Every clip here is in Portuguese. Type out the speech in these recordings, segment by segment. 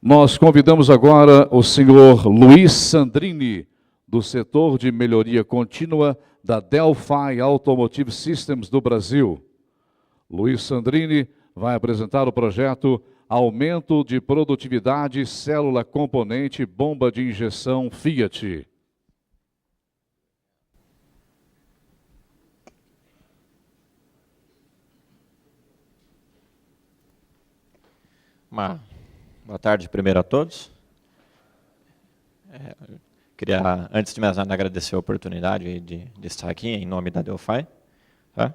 Nós convidamos agora o senhor Luiz Sandrini, do setor de melhoria contínua da Delphi Automotive Systems do Brasil. Luiz Sandrini vai apresentar o projeto Aumento de Produtividade Célula Componente Bomba de Injeção Fiat. Boa tarde primeiro a todos. Queria, antes de mais nada, agradecer a oportunidade de estar aqui em nome da Delphi. Tá?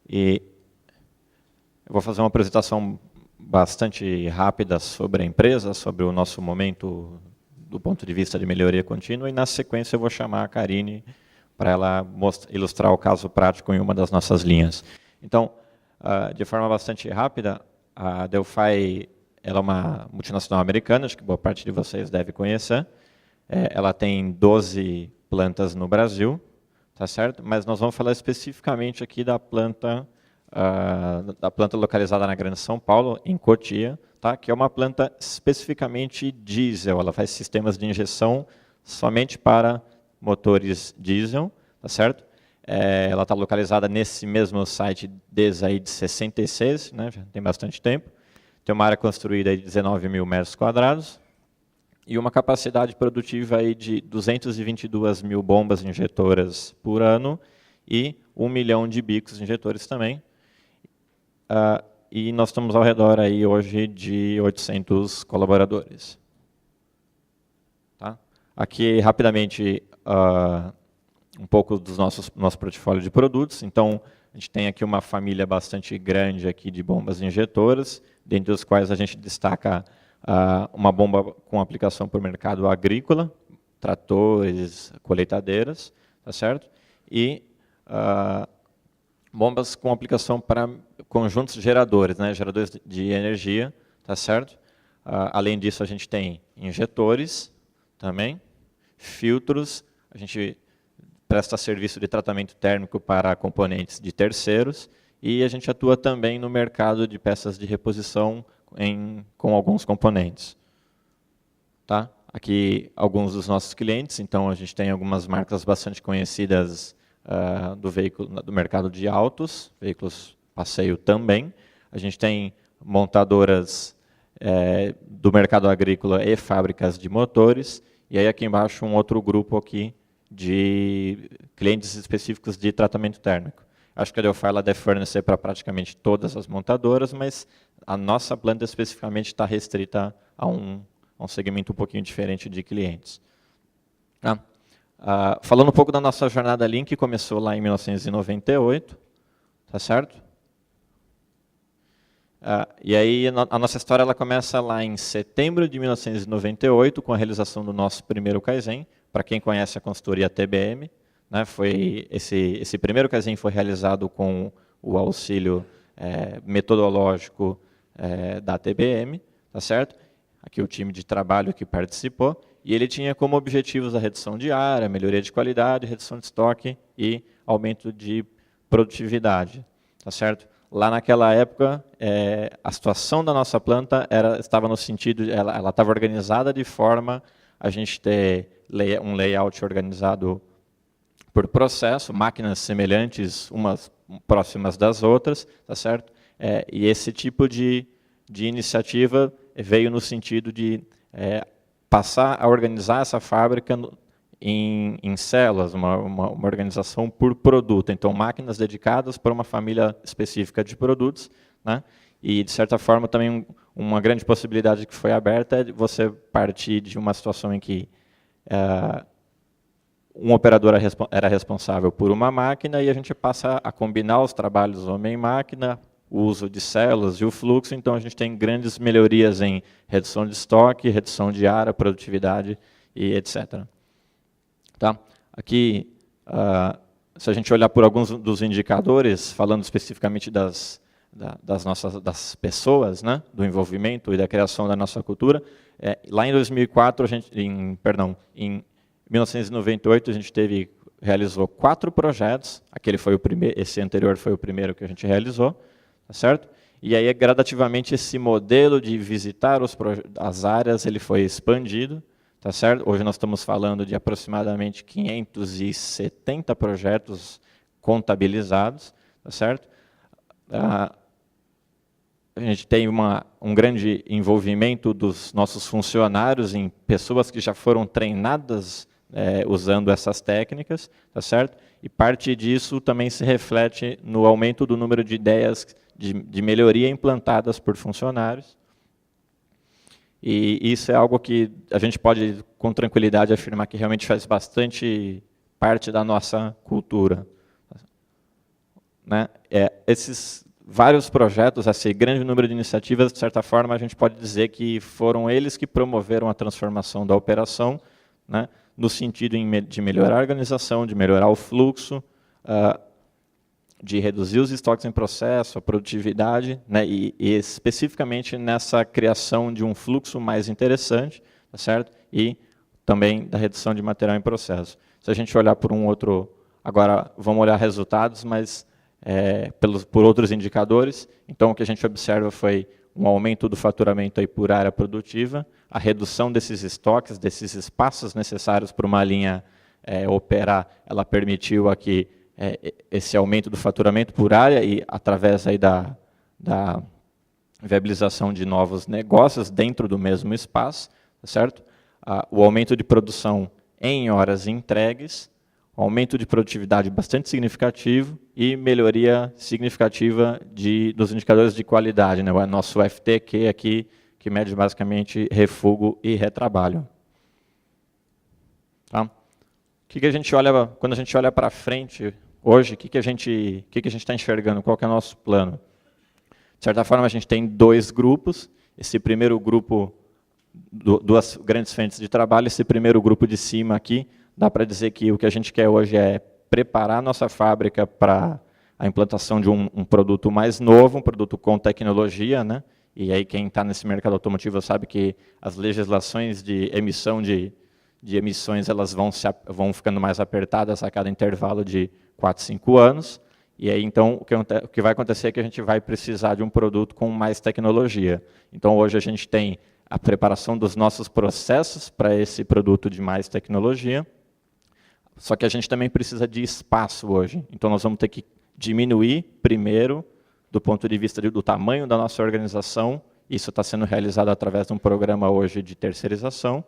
E eu vou fazer uma apresentação bastante rápida sobre a empresa, sobre o nosso momento do ponto de vista de melhoria contínua, e na sequência eu vou chamar a Karine para ela ilustrar o caso prático em uma das nossas linhas. Então, de forma bastante rápida, a Delphi ela é uma multinacional americana, acho que boa parte de vocês deve conhecer. Ela tem 12 plantas no Brasil, tá certo? Mas nós vamos falar especificamente aqui da planta localizada na Grande São Paulo, em Cotia, tá? Que é uma planta especificamente diesel. Ela faz sistemas de injeção somente para motores diesel, tá certo? Ela está localizada nesse mesmo site desde aí de 66, né? Já tem bastante tempo. Tem uma área construída de 19 mil metros quadrados e uma capacidade produtiva aí de 222 mil bombas injetoras por ano e 1 milhão de bicos injetores também. E nós estamos ao redor aí hoje de 800 colaboradores. Tá? Aqui, rapidamente, um pouco do nosso portfólio de produtos. Então, a gente tem aqui uma família bastante grande aqui de bombas injetoras, dentre os quais a gente destaca uma bomba com aplicação para o mercado agrícola, tratores, colheitadeiras, tá certo? E bombas com aplicação para conjuntos geradores, né? Geradores de energia, tá certo? Além disso, a gente tem injetores também, filtros, a gente presta serviço de tratamento térmico para componentes de terceiros e a gente atua também no mercado de peças de reposição com alguns componentes. Tá? Aqui alguns dos nossos clientes, então a gente tem algumas marcas bastante conhecidas do mercado de autos, veículos passeio também. A gente tem montadoras do mercado agrícola e fábricas de motores, e aí aqui embaixo um outro grupo aqui de clientes específicos de tratamento térmico. Acho que a Delphi deve fornecer para praticamente todas as montadoras, mas a nossa planta especificamente está restrita a um segmento um pouquinho diferente de clientes. Falando um pouco da nossa jornada Lean, que começou lá em 1998, tá certo? E aí a nossa história ela começa lá em setembro de 1998, com a realização do nosso primeiro Kaizen. Para quem conhece a consultoria TBM, né, esse primeiro Kaizen foi realizado com o auxílio metodológico da TBM, tá certo? Aqui o time de trabalho que participou, e ele tinha como objetivos a redução de área, melhoria de qualidade, redução de estoque e aumento de produtividade, tá certo? Lá naquela época, a situação da nossa planta estava no sentido, ela estava organizada de forma a gente ter um layout organizado por processo, máquinas semelhantes, umas próximas das outras, tá certo? E esse tipo de iniciativa veio no sentido de passar a organizar essa fábrica em células, uma organização por produto. Então, máquinas dedicadas para uma família específica de produtos, né? E, de certa forma, também uma grande possibilidade que foi aberta é você partir de uma situação em que um operador era responsável por uma máquina e a gente passa a combinar os trabalhos homem-máquina, o uso de células e o fluxo, então a gente tem grandes melhorias em redução de estoque, redução de área, produtividade e etc. Tá? Aqui, se a gente olhar por alguns dos indicadores, falando especificamente das pessoas, né, do envolvimento e da criação da nossa cultura, lá em 2004, em 1998, a gente realizou 4 projetos. Esse anterior foi o primeiro que a gente realizou, tá certo? E aí, gradativamente, esse modelo de visitar as áreas ele foi expandido, tá certo? Hoje nós estamos falando de aproximadamente 570 projetos contabilizados, tá certo? A gente tem um grande envolvimento dos nossos funcionários em pessoas que já foram treinadas usando essas técnicas, tá certo? E parte disso também se reflete no aumento do número de ideias de melhoria implantadas por funcionários. E isso é algo que a gente pode, com tranquilidade, afirmar que realmente faz bastante parte da nossa cultura. Né? Esses vários projetos, esse grande número de iniciativas, de certa forma, a gente pode dizer que foram eles que promoveram a transformação da operação, né, no sentido de melhorar a organização, de melhorar o fluxo, de reduzir os estoques em processo, a produtividade, né, e especificamente nessa criação de um fluxo mais interessante, tá certo? E também da redução de material em processo. Se a gente olhar por um outro... Agora, vamos olhar resultados, mas por outros indicadores. Então, o que a gente observa foi um aumento do faturamento aí por área produtiva, a redução desses estoques, desses espaços necessários para uma linha operar, ela permitiu aqui esse aumento do faturamento por área e através aí da viabilização de novos negócios dentro do mesmo espaço, tá certo? O aumento de produção em horas entregues, aumento de produtividade bastante significativo e melhoria significativa dos indicadores de qualidade, né? O nosso FTQ aqui, que mede basicamente refúgio e retrabalho. Tá? Que a gente olha, quando a gente olha para frente, hoje, o que a gente está enxergando? Qual que é o nosso plano? De certa forma, a gente tem dois grupos. Esse primeiro grupo, duas grandes frentes de trabalho, esse primeiro grupo de cima aqui, dá para dizer que o que a gente quer hoje é preparar a nossa fábrica para a implantação de um produto mais novo, um produto com tecnologia, né? E aí quem está nesse mercado automotivo sabe que as legislações de emissão de emissões elas vão ficando mais apertadas a cada intervalo de 4, 5 anos. E aí, então, o que vai acontecer é que a gente vai precisar de um produto com mais tecnologia. Então, hoje a gente tem a preparação dos nossos processos para esse produto de mais tecnologia, só que a gente também precisa de espaço hoje. Então, nós vamos ter que diminuir, primeiro, do ponto de vista do tamanho da nossa organização. Isso está sendo realizado através de um programa hoje de terceirização,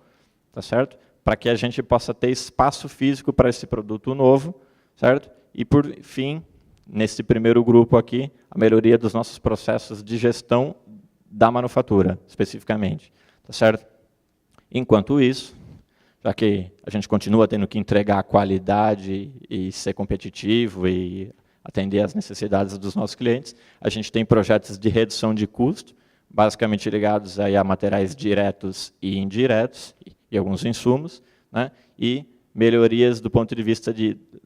tá certo? Para que a gente possa ter espaço físico para esse produto novo, certo? E, por fim, nesse primeiro grupo aqui, a melhoria dos nossos processos de gestão da manufatura, especificamente, tá certo? Enquanto isso, já que a gente continua tendo que entregar qualidade e ser competitivo e atender às necessidades dos nossos clientes, a gente tem projetos de redução de custo, basicamente ligados aí a materiais diretos e indiretos, e alguns insumos, né? E melhorias do ponto de vista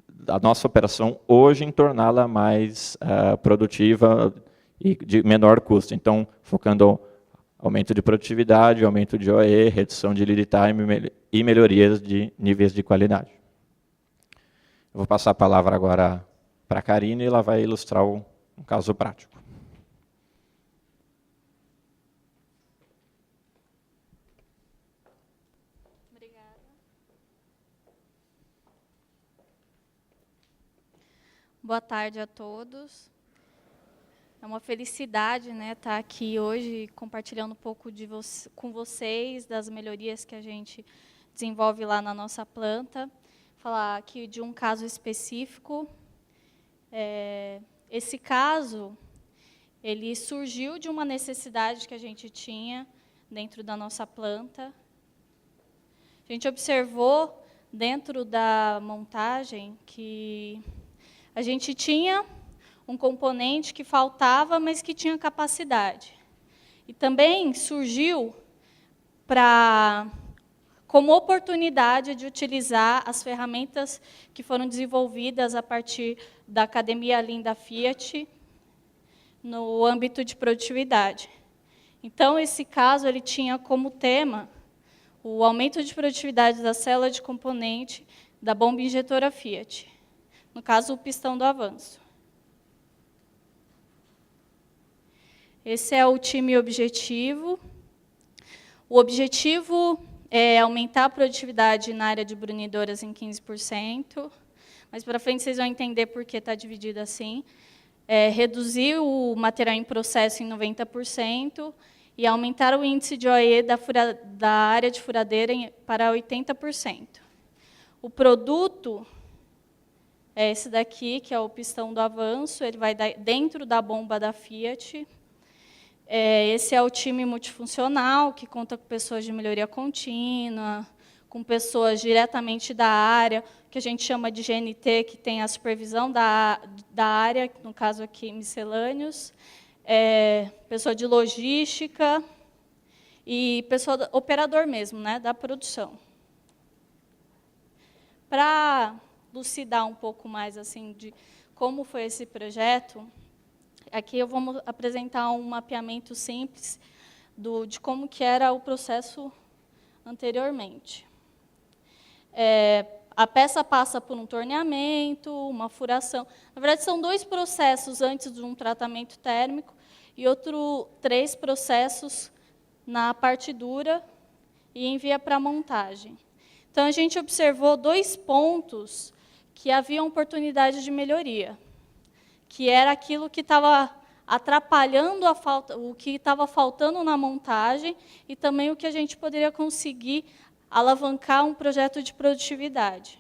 da nossa operação hoje em torná-la mais produtiva e de menor custo. Então, focando aumento de produtividade, aumento de OE, redução de lead time e melhorias de níveis de qualidade. Eu vou passar a palavra agora para a Karine e ela vai ilustrar um caso prático. Obrigada. Boa tarde a todos. É uma felicidade, né, estar aqui hoje compartilhando um pouco com vocês das melhorias que a gente desenvolve lá na nossa planta. Falar aqui de um caso específico. Esse caso, ele surgiu de uma necessidade que a gente tinha dentro da nossa planta. A gente observou dentro da montagem que a gente tinha um componente que faltava, mas que tinha capacidade. E também surgiu como oportunidade de utilizar as ferramentas que foram desenvolvidas a partir da Academia Lean da Fiat no âmbito de produtividade. Então, esse caso ele tinha como tema o aumento de produtividade da célula de componente da bomba injetora Fiat, no caso, o pistão do avanço. Esse é o time objetivo. O objetivo é aumentar a produtividade na área de brunidoras em 15%, mas para frente vocês vão entender por que está dividido assim. Reduzir o material em processo em 90% e aumentar o índice de OEE da área de furadeira para 80%. O produto é esse daqui, que é o pistão do avanço, ele vai dentro da bomba da Fiat. Esse é o time multifuncional, que conta com pessoas de melhoria contínua, com pessoas diretamente da área, que a gente chama de GNT, que tem a supervisão da área, no caso aqui, miscelâneos, pessoa de logística e pessoa operador mesmo, né, da produção. Para lucidar um pouco mais assim, de como foi esse projeto, aqui eu vou apresentar um mapeamento simples de como que era o processo anteriormente. A peça passa por um torneamento, uma furação. Na verdade, são 2 processos antes de um tratamento térmico e 3 processos na parte dura e envia para a montagem. Então, a gente observou 2 pontos que havia oportunidade de melhoria, que era aquilo que estava atrapalhando o que estava faltando na montagem e também o que a gente poderia conseguir alavancar um projeto de produtividade.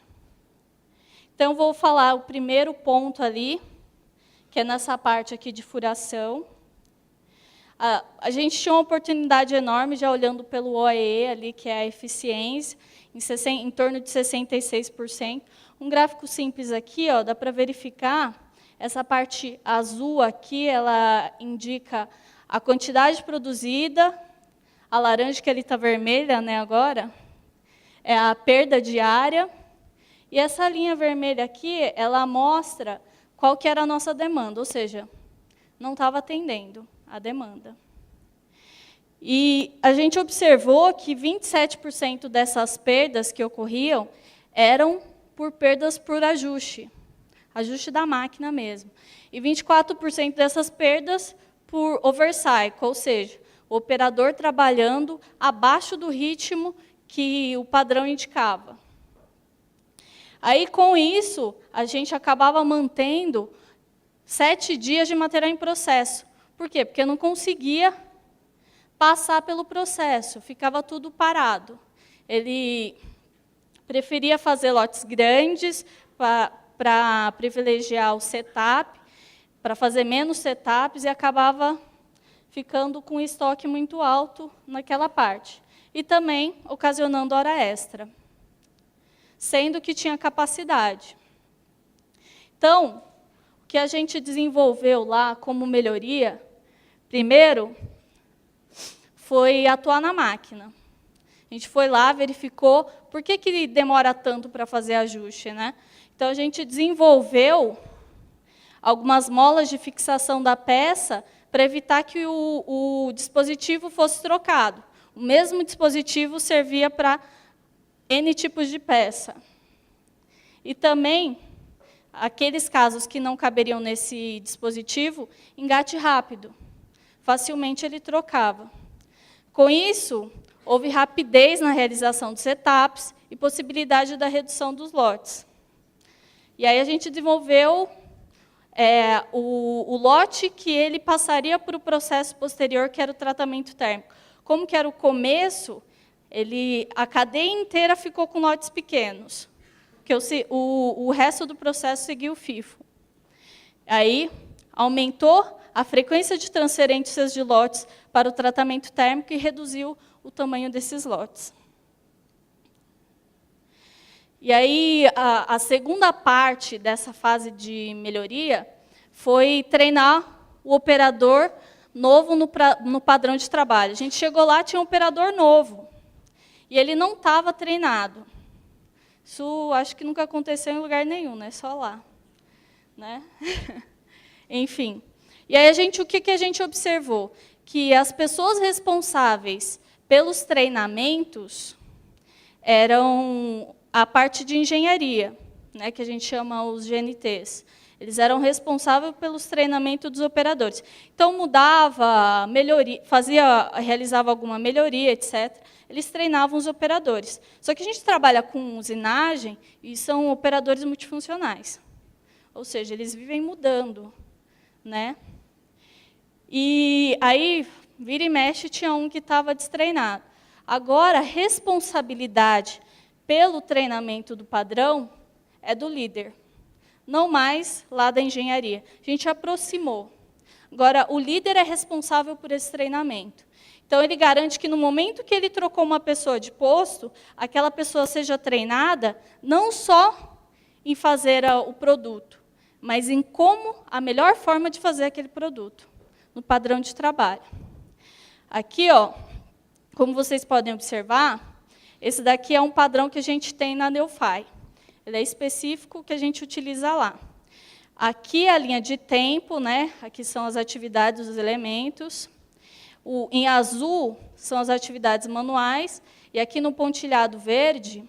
Então, vou falar o primeiro ponto ali, que é nessa parte aqui de furação. A gente tinha uma oportunidade enorme, já olhando pelo OEE ali, que é a eficiência, em torno de 66%. Um gráfico simples aqui, ó, dá para verificar, essa parte azul aqui, ela indica a quantidade produzida, a laranja que ali está vermelha, né, agora, é a perda diária, e essa linha vermelha aqui, ela mostra qual que era a nossa demanda, ou seja, não estava atendendo a demanda. E a gente observou que 27% dessas perdas que ocorriam eram por perdas por ajuste da máquina mesmo. E 24% dessas perdas por overcycle, ou seja, o operador trabalhando abaixo do ritmo que o padrão indicava. Aí, com isso, a gente acabava mantendo 7 dias de material em processo. Por quê? Porque não conseguia passar pelo processo, ficava tudo parado. Ele preferia fazer lotes grandes para privilegiar o setup, para fazer menos setups, e acabava ficando com um estoque muito alto naquela parte. E também ocasionando hora extra, sendo que tinha capacidade. Então, o que a gente desenvolveu lá como melhoria, primeiro, foi atuar na máquina. A gente foi lá, verificou por que demora tanto para fazer ajuste, né? Então, a gente desenvolveu algumas molas de fixação da peça para evitar que o dispositivo fosse trocado. O mesmo dispositivo servia para N tipos de peça. E também, aqueles casos que não caberiam nesse dispositivo, engate rápido. Facilmente ele trocava. Com isso, houve rapidez na realização dos setups e possibilidade da redução dos lotes. E aí a gente desenvolveu o lote que ele passaria para o processo posterior, que era o tratamento térmico. Como que era o começo, a cadeia inteira ficou com lotes pequenos, porque o resto do processo seguiu o FIFO. Aí, aumentou a frequência de transferências de lotes para o tratamento térmico e reduziu o tamanho desses lotes. E aí, a segunda parte dessa fase de melhoria foi treinar o operador novo no padrão de trabalho. A gente chegou lá, tinha um operador novo, e ele não estava treinado. Isso acho que nunca aconteceu em lugar nenhum, né? Só lá. Né? Enfim. E aí, o que a gente observou? Que as pessoas responsáveis pelos treinamentos eram a parte de engenharia, né, que a gente chama os GNTs. Eles eram responsáveis pelos treinamentos dos operadores. Então, mudava, realizava alguma melhoria, etc. Eles treinavam os operadores. Só que a gente trabalha com usinagem e são operadores multifuncionais. Ou seja, eles vivem mudando, né? E aí, vira e mexe, tinha um que estava destreinado. Agora, a responsabilidade pelo treinamento do padrão é do líder, não mais lá da engenharia. A gente aproximou. Agora, o líder é responsável por esse treinamento. Então, ele garante que, no momento que ele trocou uma pessoa de posto, aquela pessoa seja treinada não só em fazer o produto, mas em como a melhor forma de fazer aquele produto, no padrão de trabalho. Aqui, ó, como vocês podem observar, esse daqui é um padrão que a gente tem na Delphi. Ele é específico que a gente utiliza lá. Aqui é a linha de tempo, né? Aqui são as atividades dos elementos. Em azul são as atividades manuais. E aqui no pontilhado verde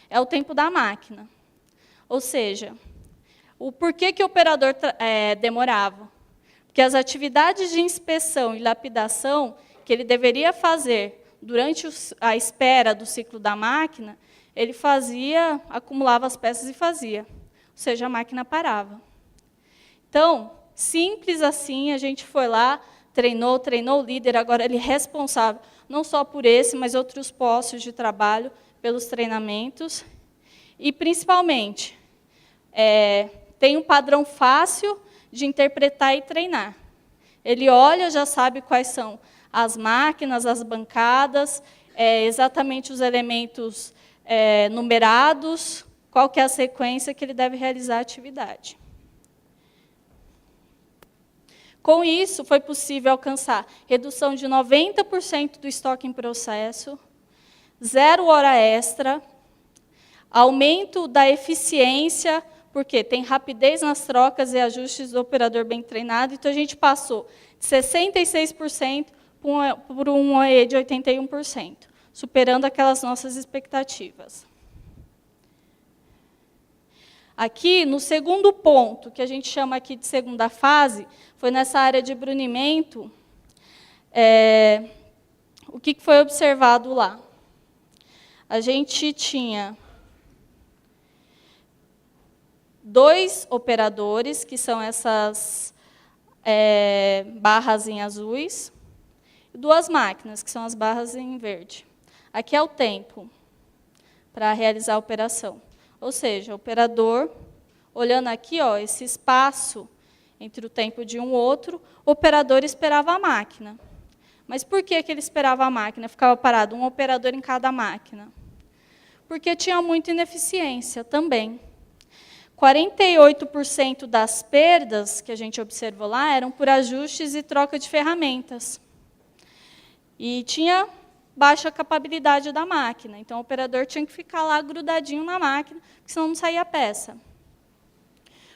é o tempo da máquina. Ou seja, o porquê que o operador demorava? Porque as atividades de inspeção e lapidação que ele deveria fazer durante a espera do ciclo da máquina, ele acumulava as peças e fazia. Ou seja, a máquina parava. Então, simples assim, a gente foi lá, treinou o líder, agora ele é responsável, não só por esse, mas outros postos de trabalho, pelos treinamentos. E, principalmente, tem um padrão fácil de interpretar e treinar. Ele olha, já sabe quais são as máquinas, as bancadas, exatamente os elementos numerados, qual que é a sequência que ele deve realizar a atividade. Com isso, foi possível alcançar redução de 90% do estoque em processo, 0 hora extra, aumento da eficiência, porque tem rapidez nas trocas e ajustes do operador bem treinado, então a gente passou de 66% por um OE de 81%, superando aquelas nossas expectativas. Aqui, no segundo ponto, que a gente chama aqui de segunda fase, foi nessa área de brunimento, o que foi observado lá? A gente tinha 2 operadores, que são essas barras em azuis, e 2 máquinas, que são as barras em verde. Aqui é o tempo para realizar a operação. Ou seja, o operador, olhando aqui, ó, esse espaço entre o tempo de um e outro, o operador esperava a máquina. Mas por que ele esperava a máquina? Ficava parado um operador em cada máquina. Porque tinha muita ineficiência também. 48% das perdas que a gente observou lá eram por ajustes e troca de ferramentas. E tinha baixa capabilidade da máquina. Então, o operador tinha que ficar lá grudadinho na máquina, porque senão não saía a peça.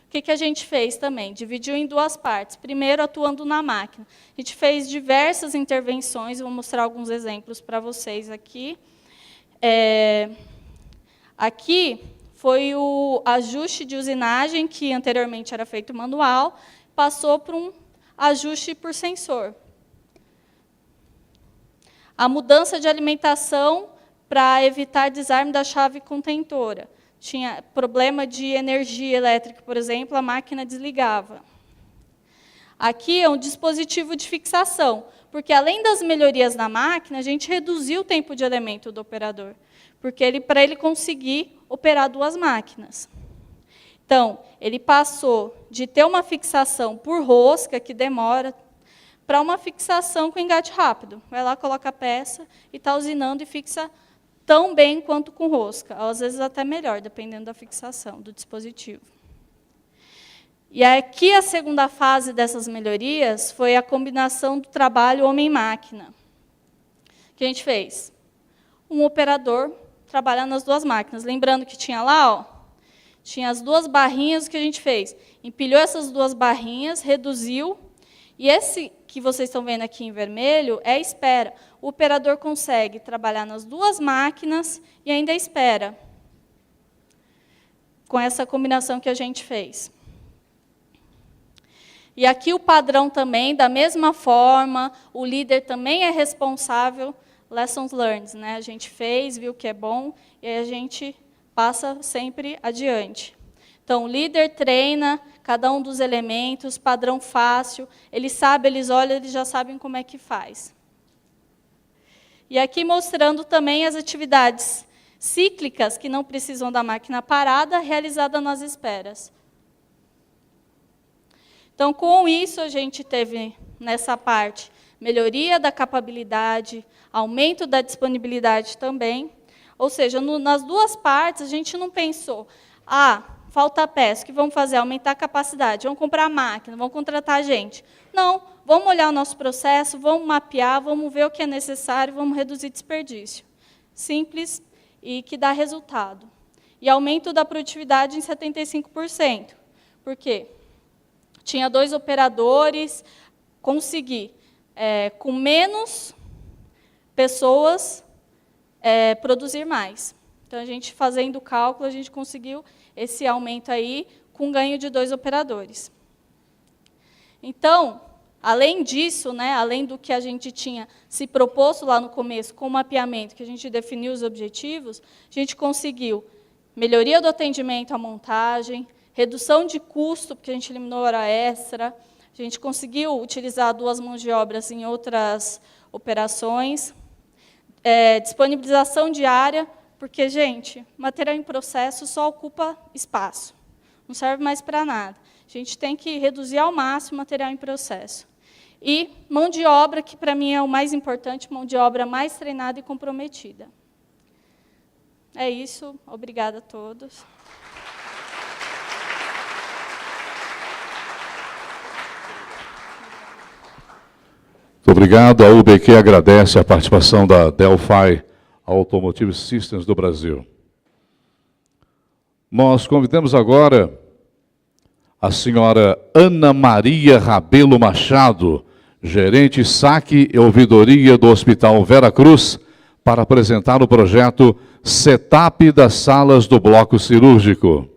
O que a gente fez também? Dividiu em 2 partes. Primeiro, atuando na máquina. A gente fez diversas intervenções, vou mostrar alguns exemplos para vocês aqui. Aqui foi o ajuste de usinagem, que anteriormente era feito manual, passou para um ajuste por sensor. A mudança de alimentação para evitar desarme da chave contentora. Tinha problema de energia elétrica, por exemplo, a máquina desligava. Aqui é um dispositivo de fixação, porque, além das melhorias na máquina, a gente reduziu o tempo de elemento do operador, porque para ele conseguir operar 2 máquinas. Então, ele passou de ter uma fixação por rosca, que demora, para uma fixação com engate rápido. Vai lá, coloca a peça e está usinando e fixa tão bem quanto com rosca. Às vezes até melhor, dependendo da fixação do dispositivo. E aqui a segunda fase dessas melhorias foi a combinação do trabalho homem-máquina. O que a gente fez? Um operador trabalhando nas 2 máquinas. Lembrando que tinha lá, ó, tinha as 2 barrinhas, o que a gente fez? Empilhou essas 2 barrinhas, reduziu. E esse que vocês estão vendo aqui em vermelho é a espera. O operador consegue trabalhar nas 2 máquinas e ainda espera, com essa combinação que a gente fez. E aqui o padrão também, da mesma forma, o líder também é responsável, lessons learned, né? A gente fez, viu que é bom, e aí a gente passa sempre adiante. Então, o líder treina cada um dos elementos, padrão fácil, eles sabem, eles olham, eles já sabem como é que faz. E aqui mostrando também as atividades cíclicas, que não precisam da máquina parada, realizada nas esperas. Então, com isso, a gente teve, nessa parte, melhoria da capabilidade, aumento da disponibilidade também. Ou seja, nas duas partes, a gente não pensou, falta peça, o que vamos fazer? Aumentar a capacidade, vamos comprar máquina, vamos contratar gente. Não, vamos olhar o nosso processo, vamos mapear, vamos ver o que é necessário, vamos reduzir desperdício. Simples e que dá resultado. E aumento da produtividade em 75%. Por quê? Tinha 2 operadores, consegui, com menos pessoas, produzir mais. Então, a gente fazendo o cálculo, a gente conseguiu esse aumento aí com ganho de 2 operadores. Então, além disso, né, além do que a gente tinha se proposto lá no começo, com o mapeamento, que a gente definiu os objetivos, a gente conseguiu melhoria do atendimento à montagem, redução de custo, porque a gente eliminou hora extra, a gente conseguiu utilizar 2 mãos de obras em outras operações, disponibilização de área, porque, gente, material em processo só ocupa espaço, não serve mais para nada. A gente tem que reduzir ao máximo o material em processo. E mão de obra, que para mim é o mais importante, mão de obra mais treinada e comprometida. É isso, obrigada a todos. Muito obrigado. A UBQ agradece a participação da Delphi Automotive Systems do Brasil. Nós convidamos agora a senhora Ana Maria Rabelo Machado, gerente saque e ouvidoria do Hospital Vera Cruz, para apresentar o projeto Setup das Salas do Bloco Cirúrgico.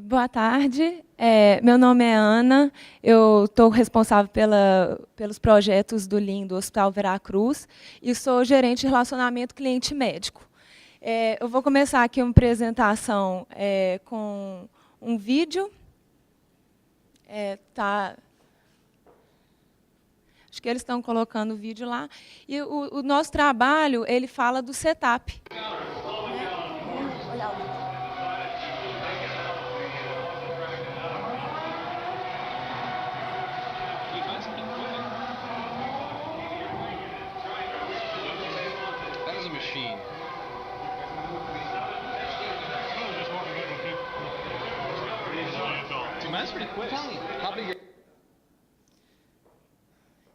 Boa tarde, meu nome é Ana, eu estou responsável pelos projetos do Lean do Hospital Vera Cruz e sou gerente de relacionamento cliente-médico. Eu vou começar aqui uma apresentação com um vídeo. Acho que eles estão colocando o vídeo lá. E o nosso trabalho, ele fala do setup. Olha o vídeo.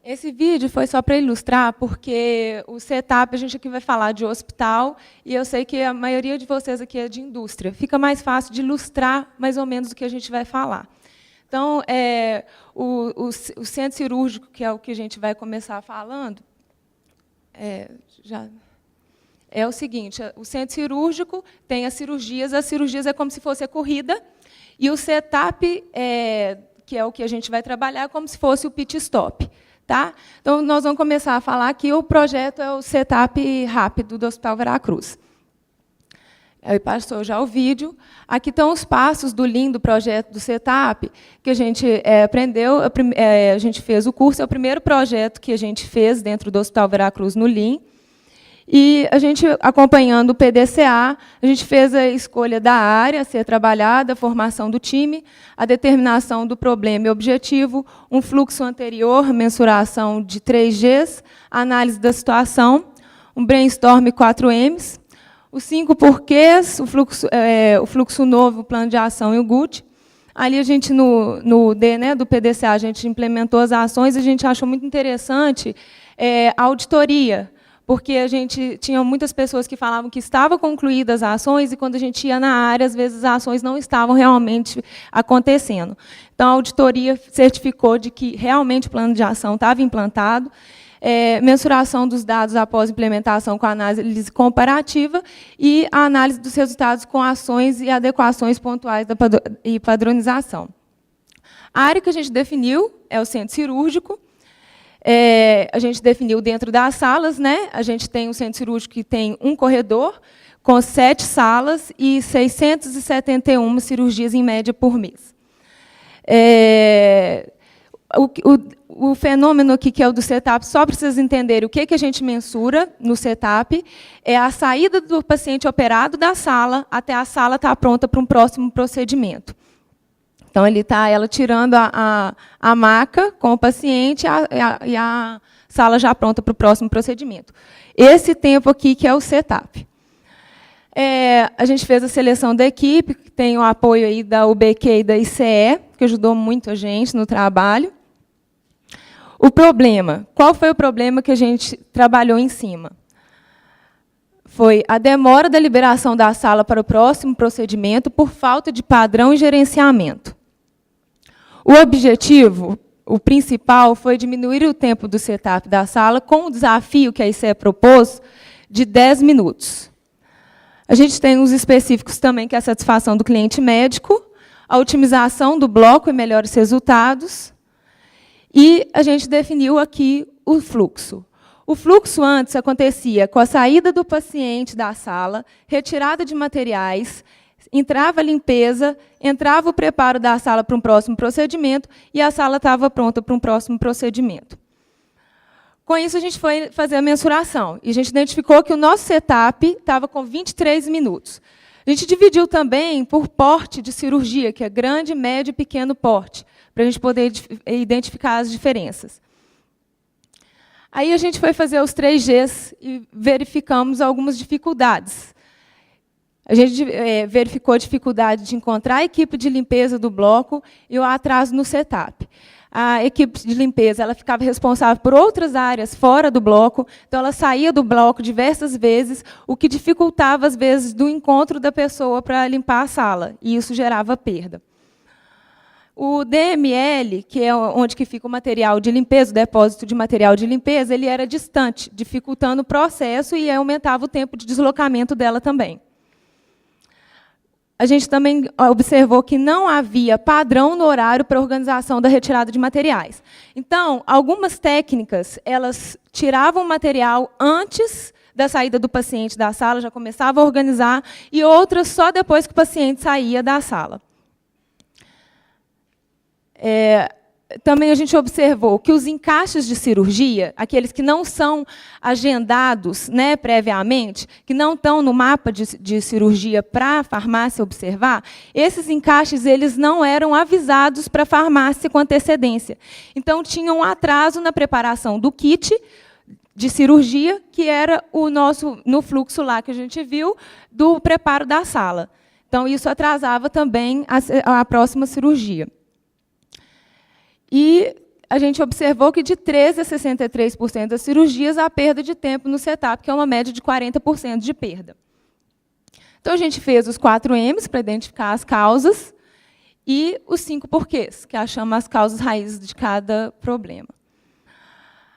Esse vídeo foi só para ilustrar, porque o setup, a gente aqui vai falar de hospital, e eu sei que a maioria de vocês aqui é de indústria. Fica mais fácil de ilustrar mais ou menos o que a gente vai falar. Então, o centro cirúrgico, que é o que a gente vai começar falando, é o seguinte, o centro cirúrgico tem as cirurgias é como se fosse a corrida, e o setup, que é o que a gente vai trabalhar, é como se fosse o pit stop. Tá? Então, nós vamos começar a falar que o projeto é o setup rápido do Hospital Vera Cruz. Aí passou já o vídeo. Aqui estão os passos do Lean, do projeto do setup, que a gente aprendeu, a gente fez o curso, é o primeiro projeto que a gente fez dentro do Hospital Vera Cruz no Lean. E a gente, acompanhando o PDCA, a gente fez a escolha da área a ser trabalhada, a formação do time, a determinação do problema e objetivo, um fluxo anterior, mensuração de 3Gs, análise da situação, um brainstorm 4Ms, os 5 porquês, o fluxo novo, o plano de ação e o GUT. Ali, a gente, no D, né, do PDCA, a gente implementou as ações e a gente achou muito interessante a auditoria, porque a gente tinha muitas pessoas que falavam que estavam concluídas as ações e, quando a gente ia na área, às vezes as ações não estavam realmente acontecendo. Então, a auditoria certificou de que realmente o plano de ação estava implantado. mensuração dos dados após implementação com análise comparativa e a análise dos resultados com ações e adequações pontuais e padronização. A área que a gente definiu é o centro cirúrgico. A gente definiu dentro das salas, né? A gente tem um centro cirúrgico que tem um corredor, com 7 salas e 671 cirurgias em média por mês. O fenômeno aqui, que é o do setup, só para vocês entenderem o que a gente mensura no setup, é a saída do paciente operado da sala até a sala estar pronta para um próximo procedimento. Então, ele está ela tirando a maca com o paciente e a sala já pronta para o próximo procedimento. Esse tempo aqui que é o setup. A gente fez a seleção da equipe, que tem o apoio aí da UBQ e da ICE, que ajudou muito a gente no trabalho. O problema, qual foi o problema que a gente trabalhou em cima? Foi a demora da liberação da sala para o próximo procedimento por falta de padrão e gerenciamento. O objetivo, o principal, foi diminuir o tempo do setup da sala com o desafio que a ICE propôs de 10 minutos. A gente tem uns específicos também, que é a satisfação do cliente médico, a otimização do bloco e melhores resultados, e a gente definiu aqui o fluxo. O fluxo antes acontecia com a saída do paciente da sala, retirada de materiais, entrava a limpeza, entrava o preparo da sala para um próximo procedimento e a sala estava pronta para um próximo procedimento. Com isso, a gente foi fazer a mensuração e a gente identificou que o nosso setup estava com 23 minutos. A gente dividiu também por porte de cirurgia, que é grande, médio e pequeno porte, para a gente poder identificar as diferenças. Aí a gente foi fazer os 3Gs e verificamos algumas dificuldades. A gente verificou a dificuldade de encontrar a equipe de limpeza do bloco e o atraso no setup. A equipe de limpeza ela ficava responsável por outras áreas fora do bloco, então ela saía do bloco diversas vezes, o que dificultava, às vezes, do encontro da pessoa para limpar a sala, e isso gerava perda. O DML, que é onde que fica o material de limpeza, o depósito de material de limpeza, ele era distante, dificultando o processo e aumentava o tempo de deslocamento dela também. A gente também observou que não havia padrão no horário para a organização da retirada de materiais. Então, algumas técnicas, elas tiravam o material antes da saída do paciente da sala, já começava a organizar, e outras só depois que o paciente saía da sala. Também a gente observou que os encaixes de cirurgia, aqueles que não são agendados, né, previamente, que não estão no mapa de cirurgia para a farmácia observar, esses encaixes eles não eram avisados para a farmácia com antecedência. Então, tinha um atraso na preparação do kit de cirurgia, que era o nosso, no fluxo lá que a gente viu, do preparo da sala. Então, isso atrasava também a próxima cirurgia. E a gente observou que de 13% a 63% das cirurgias há perda de tempo no setup, que é uma média de 40% de perda. Então, a gente fez os 4 M's para identificar as causas e os 5 porquês, que achamos as causas raízes de cada problema.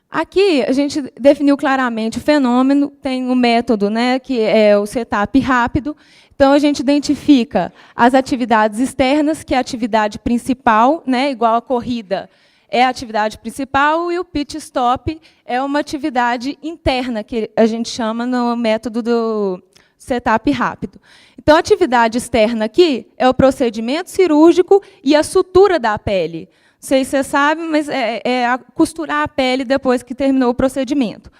Aqui, a gente definiu claramente o fenômeno, tem um método, né, que é o setup rápido. Então, a gente identifica as atividades externas, que é a atividade principal, né, igual a corrida é a atividade principal, e o pit stop é uma atividade interna, que a gente chama no método do setup rápido. Então, a atividade externa aqui é o procedimento cirúrgico e a sutura da pele. Não sei se você sabe, mas é costurar a pele depois que terminou o procedimento.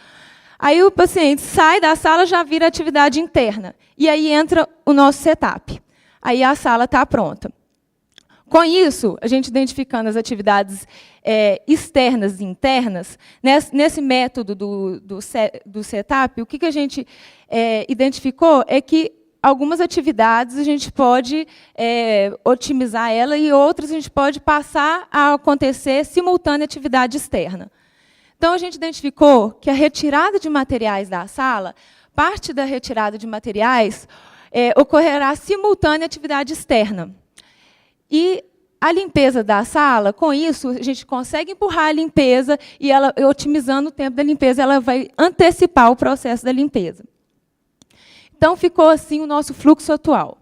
Aí o paciente sai da sala, já vira atividade interna. E aí entra o nosso setup. Aí a sala está pronta. Com isso, a gente identificando as atividades externas e internas, nesse método do setup, o que a gente identificou é que algumas atividades a gente pode otimizar ela e outras a gente pode passar a acontecer simultânea atividade externa. Então, a gente identificou que a retirada de materiais da sala, parte da retirada de materiais ocorrerá simultânea atividade externa. E A limpeza da sala, com isso, a gente consegue empurrar a limpeza e ela, otimizando o tempo da limpeza, ela vai antecipar o processo da limpeza. Então, ficou assim o nosso fluxo atual.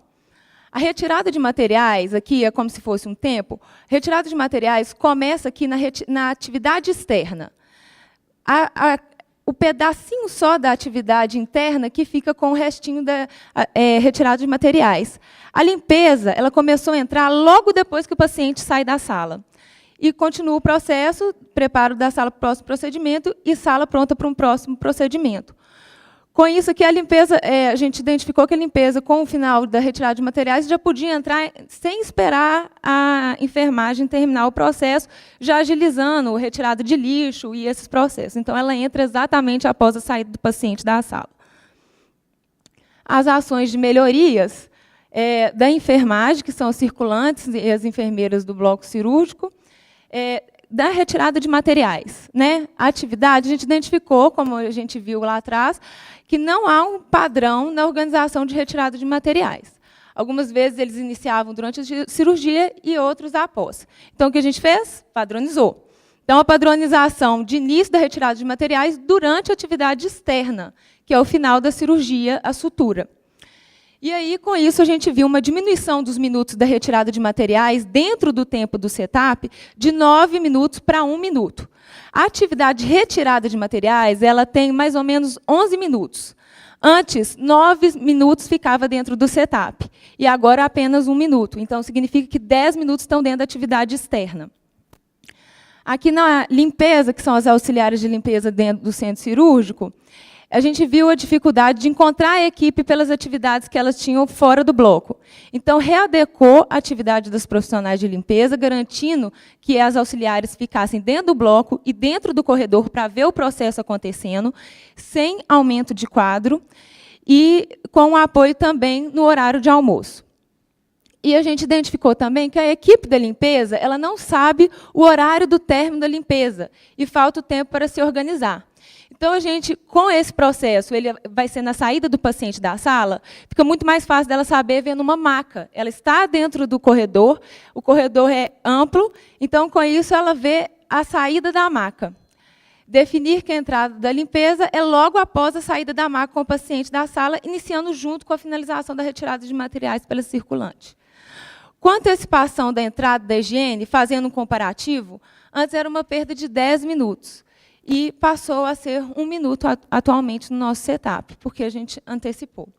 A retirada de materiais, aqui é como se fosse um tempo, a retirada de materiais começa aqui na atividade externa. O pedacinho só da atividade interna que fica com o restinho da retirada de materiais. A limpeza, ela começou a entrar logo depois que o paciente sai da sala. E continua o processo, preparo da sala para o próximo procedimento e sala pronta para um próximo procedimento. Com isso aqui, a limpeza, a gente identificou que a limpeza, com o final da retirada de materiais, já podia entrar sem esperar a enfermagem terminar o processo, já agilizando a retirada de lixo e esses processos. Então, ela entra exatamente após a saída do paciente da sala. As ações de melhorias da enfermagem, que são os circulantes e as enfermeiras do bloco cirúrgico, da retirada de materiais. Né? A atividade, a gente identificou, como a gente viu lá atrás, que não há um padrão na organização de retirada de materiais. Algumas vezes eles iniciavam durante a cirurgia e outros após. Então, o que a gente fez? Padronizou. Então, a padronização de início da retirada de materiais durante a atividade externa, que é o final da cirurgia, a sutura. E aí, com isso, a gente viu uma diminuição dos minutos da retirada de materiais dentro do tempo do setup de 9 minutos para 1 minuto. A atividade de retirada de materiais, ela tem mais ou menos 11 minutos. Antes, 9 minutos ficava dentro do setup, e agora apenas 1 minuto. Então, significa que 10 minutos estão dentro da atividade externa. Aqui na limpeza, que são as auxiliares de limpeza dentro do centro cirúrgico, a gente viu a dificuldade de encontrar a equipe pelas atividades que elas tinham fora do bloco. Então, readequou a atividade dos profissionais de limpeza, garantindo que as auxiliares ficassem dentro do bloco e dentro do corredor para ver o processo acontecendo, sem aumento de quadro, e com apoio também no horário de almoço. E a gente identificou também que a equipe da limpeza ela não sabe o horário do término da limpeza, e falta o tempo para se organizar. Então, a gente, com esse processo, ele vai ser na saída do paciente da sala, fica muito mais fácil dela saber vendo uma maca. Ela está dentro do corredor, o corredor é amplo, então, com isso, ela vê a saída da maca. Definir que a entrada da limpeza é logo após a saída da maca com o paciente da sala, iniciando junto com a finalização da retirada de materiais pela circulante. Com a antecipação da entrada da higiene, fazendo um comparativo, antes era uma perda de 10 minutos. E passou a ser 1 minuto atualmente no nosso setup, porque a gente antecipou.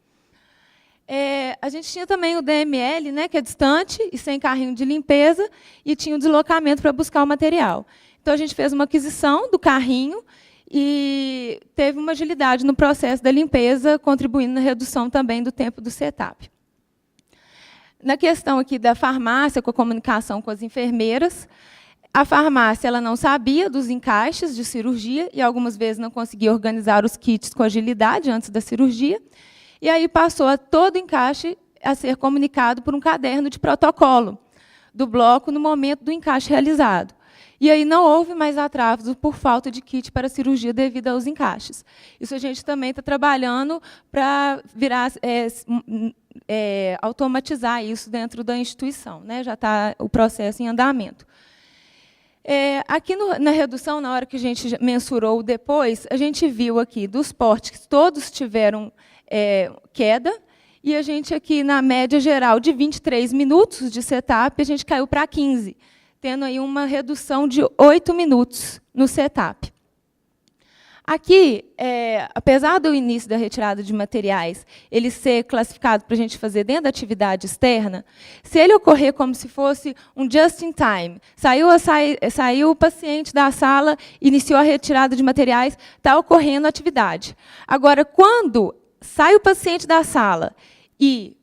A gente tinha também o DML, né, que é distante e sem carrinho de limpeza, e tinha o deslocamento para buscar o material. Então, a gente fez uma aquisição do carrinho e teve uma agilidade no processo da limpeza, contribuindo na redução também do tempo do setup. Na questão aqui da farmácia, com a comunicação com as enfermeiras, a farmácia ela não sabia dos encaixes de cirurgia e algumas vezes não conseguia organizar os kits com agilidade antes da cirurgia. E aí passou a todo encaixe a ser comunicado por um caderno de protocolo do bloco no momento do encaixe realizado. E aí não houve mais atrasos por falta de kit para cirurgia devido aos encaixes. Isso a gente também está trabalhando para virar automatizar isso dentro da instituição, né? Já está o processo em andamento. Aqui na redução, na hora que a gente mensurou depois, a gente viu aqui dos portes que todos tiveram queda, e a gente aqui, na média geral de 23 minutos de setup, a gente caiu para 15, tendo aí uma redução de 8 minutos no setup. Aqui, apesar do início da retirada de materiais ele ser classificado para a gente fazer dentro da atividade externa, se ele ocorrer como se fosse um just in time, saiu o paciente da sala, iniciou a retirada de materiais, está ocorrendo a atividade. Agora, quando sai o paciente da sala e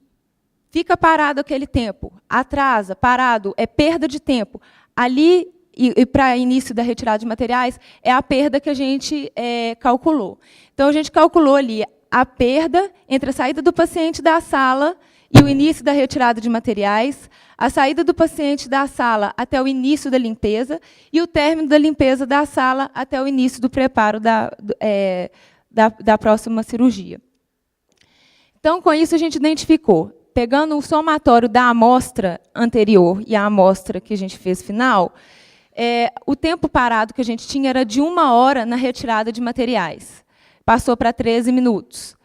fica parado aquele tempo, atrasa, parado, é perda de tempo, ali e para início da retirada de materiais, é a perda que a gente calculou. Então, a gente calculou ali a perda entre a saída do paciente da sala e o início da retirada de materiais, a saída do paciente da sala até o início da limpeza e o término da limpeza da sala até o início do preparo da próxima cirurgia. Então, com isso, a gente identificou pegando o somatório da amostra anterior e a amostra que a gente fez final, o tempo parado que a gente tinha era de 1 hora na retirada de materiais. Passou para 13 minutos.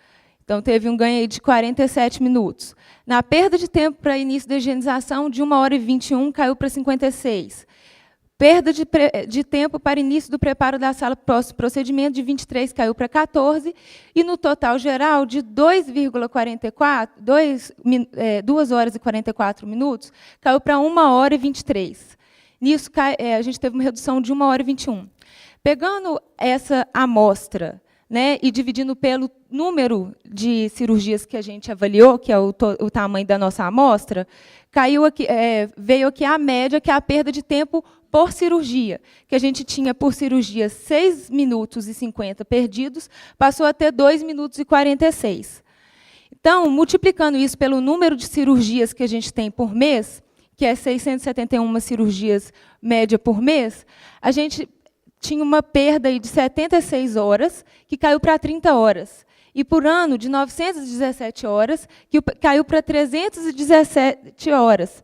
Então, teve um ganho aí de 47 minutos. Na perda de tempo para início da higienização, de 1 hora e 21, caiu para 56. Perda de tempo para início do preparo da sala procedimento, de 23, caiu para 14. E, no total geral, de 2 horas e 44 minutos, caiu para 1 hora e 23. Nisso, a gente teve uma redução de 1 hora e 21. Pegando essa amostra, né, e dividindo pelo número de cirurgias que a gente avaliou, que é o tamanho da nossa amostra, veio aqui a média, que é a perda de tempo por cirurgia, que a gente tinha por cirurgia 6 minutos e 50 perdidos, passou a ter 2 minutos e 46. Então, multiplicando isso pelo número de cirurgias que a gente tem por mês, que é 671 cirurgias média por mês, a gente tinha uma perda aí de 76 horas, que caiu para 30 horas. E, por ano, de 917 horas, que caiu para 317 horas.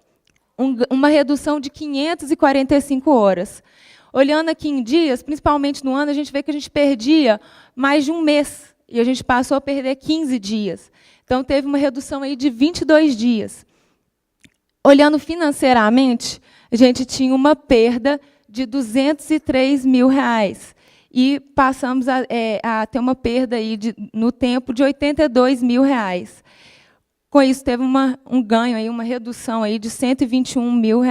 Uma redução de 545 horas. Olhando aqui em dias, principalmente no ano, a gente vê que a gente perdia mais de um mês, e a gente passou a perder 15 dias. Então, teve uma redução aí de 22 dias. Olhando financeiramente, a gente tinha uma perda de R$203 mil. E passamos a ter uma perda aí no tempo de R$82 mil. Com isso, teve um ganho, aí, uma redução aí de R$121 mil.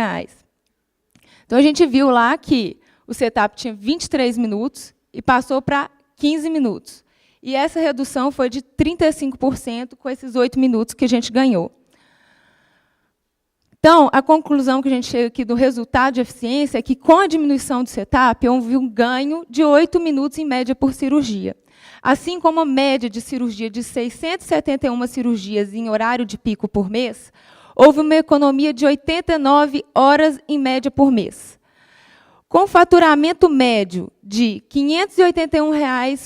Então, a gente viu lá que o setup tinha 23 minutos e passou para 15 minutos. E essa redução foi de 35% com esses 8 minutos que a gente ganhou. Então, a conclusão que a gente chega aqui do resultado de eficiência é que, com a diminuição do setup, houve um ganho de 8 minutos, em média, por cirurgia. Assim como a média de cirurgia de 671 cirurgias em horário de pico por mês, houve uma economia de 89 horas, em média, por mês. Com faturamento médio de R$ 581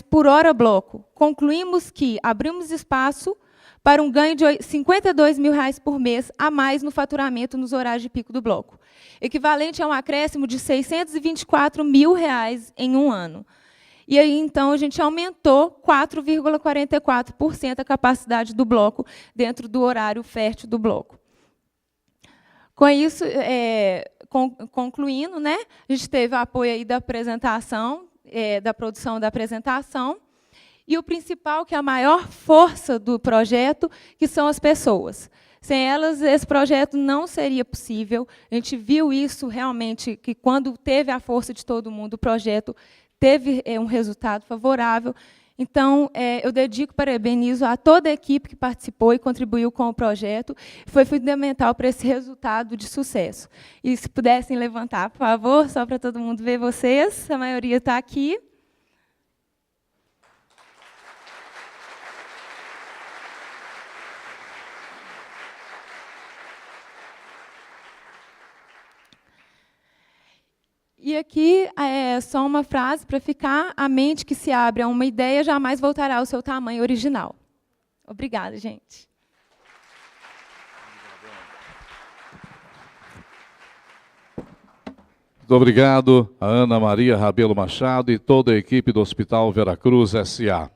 por hora bloco, concluímos que abrimos espaço para um ganho de R$ 52 mil por mês a mais no faturamento nos horários de pico do bloco, equivalente a um acréscimo de R$ 624 mil em um ano. E aí, então, a gente aumentou 4,44% a capacidade do bloco dentro do horário fértil do bloco. Com isso, concluindo, né, a gente teve apoio aí da apresentação, da produção da apresentação, e o principal, que é a maior força do projeto, que são as pessoas. Sem elas, esse projeto não seria possível. A gente viu isso realmente, que quando teve a força de todo mundo, o projeto teve um resultado favorável. Então, eu parabenizo a toda a equipe que participou e contribuiu com o projeto. Foi fundamental para esse resultado de sucesso. E se pudessem levantar, por favor, só para todo mundo ver vocês. A maioria está aqui. E aqui é só uma frase para ficar: a mente que se abre a uma ideia jamais voltará ao seu tamanho original. Obrigada, gente. Muito obrigado a Ana Maria Rabelo Machado e toda a equipe do Hospital Veracruz S.A.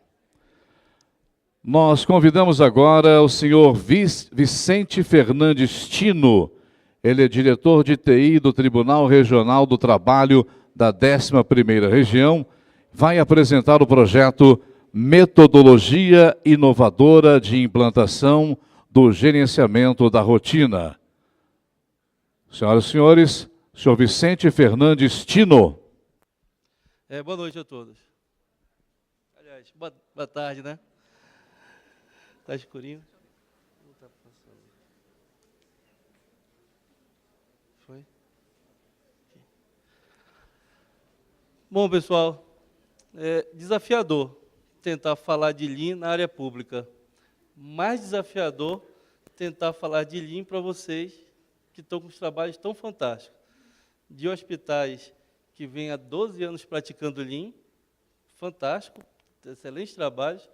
Nós convidamos agora o senhor Vicente Fernandes Tino. Ele é diretor de TI do Tribunal Regional do Trabalho da 11ª Região. Vai apresentar o projeto Metodologia Inovadora de Implantação do Gerenciamento da Rotina. Senhoras e senhores, o senhor Vicente Fernandes Tino. Boa noite a todos. Aliás, boa tarde, né? Está escurinho. Foi? Bom, pessoal, é desafiador tentar falar de Lean na área pública. Mais desafiador tentar falar de Lean para vocês que estão com os trabalhos tão fantásticos. De hospitais que vêm há 12 anos praticando Lean, fantástico, excelentes trabalhos.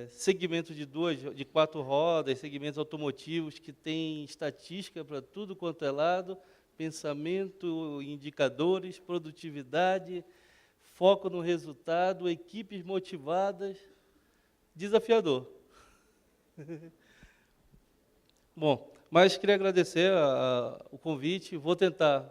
segmentos de 4 rodas, segmentos automotivos que tem estatística para tudo quanto é lado, pensamento, indicadores, produtividade, foco no resultado, equipes motivadas, desafiador. Bom, mas queria agradecer o convite, vou tentar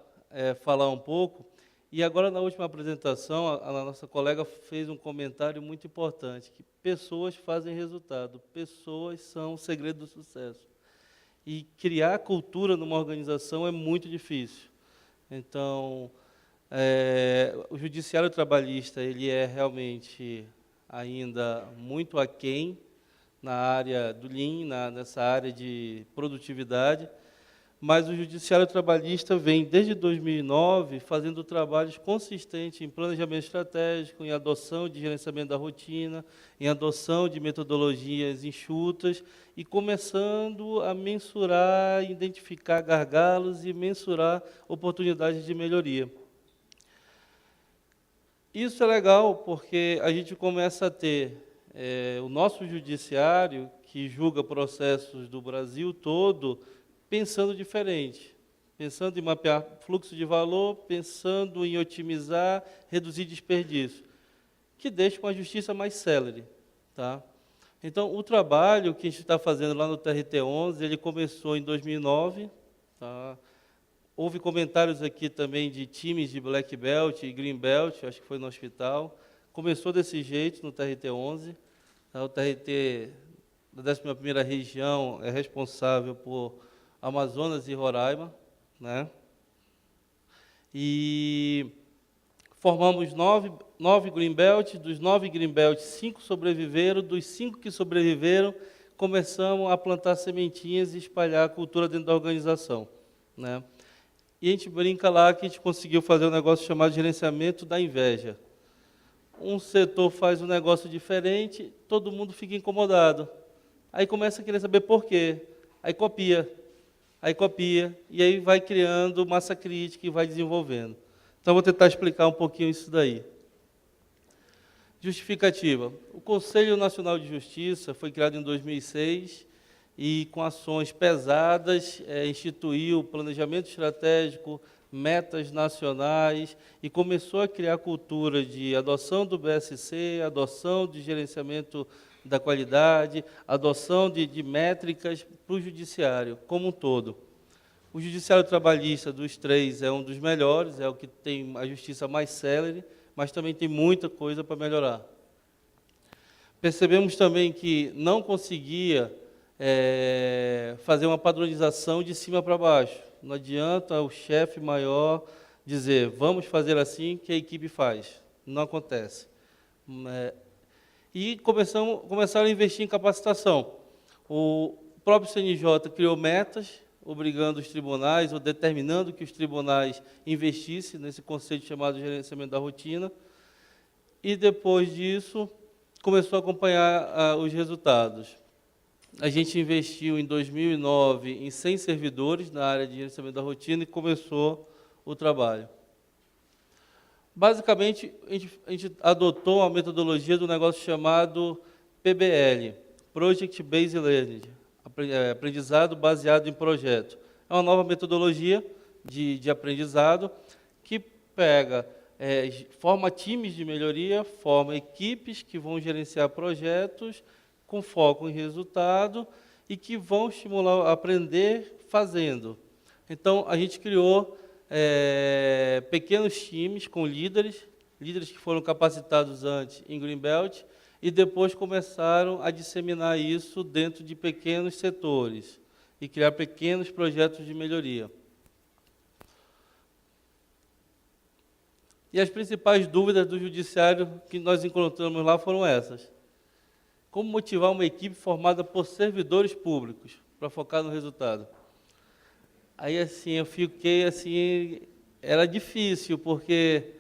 falar um pouco. E agora, na última apresentação, a nossa colega fez um comentário muito importante, que pessoas fazem resultado, pessoas são o segredo do sucesso. E criar cultura numa organização é muito difícil. Então, o judiciário trabalhista ele é realmente ainda muito aquém na área do Lean, nessa área de produtividade, mas o judiciário trabalhista vem, desde 2009, fazendo trabalhos consistentes em planejamento estratégico, em adoção de gerenciamento da rotina, em adoção de metodologias enxutas e começando a mensurar, identificar gargalos e mensurar oportunidades de melhoria. Isso é legal porque a gente começa a ter o nosso judiciário, que julga processos do Brasil todo, pensando diferente, pensando em mapear fluxo de valor, pensando em otimizar, reduzir desperdício, que deixa uma justiça mais célere. Tá? Então, o trabalho que a gente está fazendo lá no TRT11, ele começou em 2009. Tá? Houve comentários aqui também de times de Black Belt e Green Belt, acho que foi no hospital. Começou desse jeito no TRT11. Tá? O TRT da 11ª região é responsável por Amazonas e Roraima, né? E formamos 9 Green Belt, dos 9 Green Belt, 5 sobreviveram, dos 5 que sobreviveram, começamos a plantar sementinhas e espalhar a cultura dentro da organização, né? E a gente brinca lá que a gente conseguiu fazer um negócio chamado gerenciamento da inveja. Um setor faz um negócio diferente, todo mundo fica incomodado. Aí começa a querer saber por quê, aí copia, e aí vai criando massa crítica e vai desenvolvendo. Então, vou tentar explicar um pouquinho isso daí. Justificativa. O Conselho Nacional de Justiça foi criado em 2006 e, com ações pesadas, instituiu planejamento estratégico, metas nacionais e começou a criar cultura de adoção do BSC, adoção de gerenciamento da qualidade, adoção de métricas para o judiciário como um todo. O judiciário trabalhista dos 3 é um dos melhores, é o que tem a justiça mais célere, mas também tem muita coisa para melhorar. Percebemos também que não conseguia fazer uma padronização de cima para baixo. Não adianta o chefe maior dizer, vamos fazer assim que a equipe faz. Não acontece. E começaram a investir em capacitação. O próprio CNJ criou metas, obrigando os tribunais, ou determinando que os tribunais investissem nesse conceito chamado gerenciamento da rotina. E, depois disso, começou a acompanhar os resultados. A gente investiu, em 2009, em 100 servidores na área de gerenciamento da rotina e começou o trabalho. Basicamente, a gente adotou a metodologia do negócio chamado PBL, Project Based Learning, aprendizado baseado em projeto. É uma nova metodologia de aprendizado que pega, forma times de melhoria, forma equipes que vão gerenciar projetos com foco em resultado e que vão estimular a aprender fazendo. Então, a gente criou pequenos times com líderes que foram capacitados antes em Greenbelt e depois começaram a disseminar isso dentro de pequenos setores e criar pequenos projetos de melhoria. E as principais dúvidas do judiciário que nós encontramos lá foram essas. Como motivar uma equipe formada por servidores públicos para focar no resultado? Aí, assim, eu fiquei, assim, era difícil, porque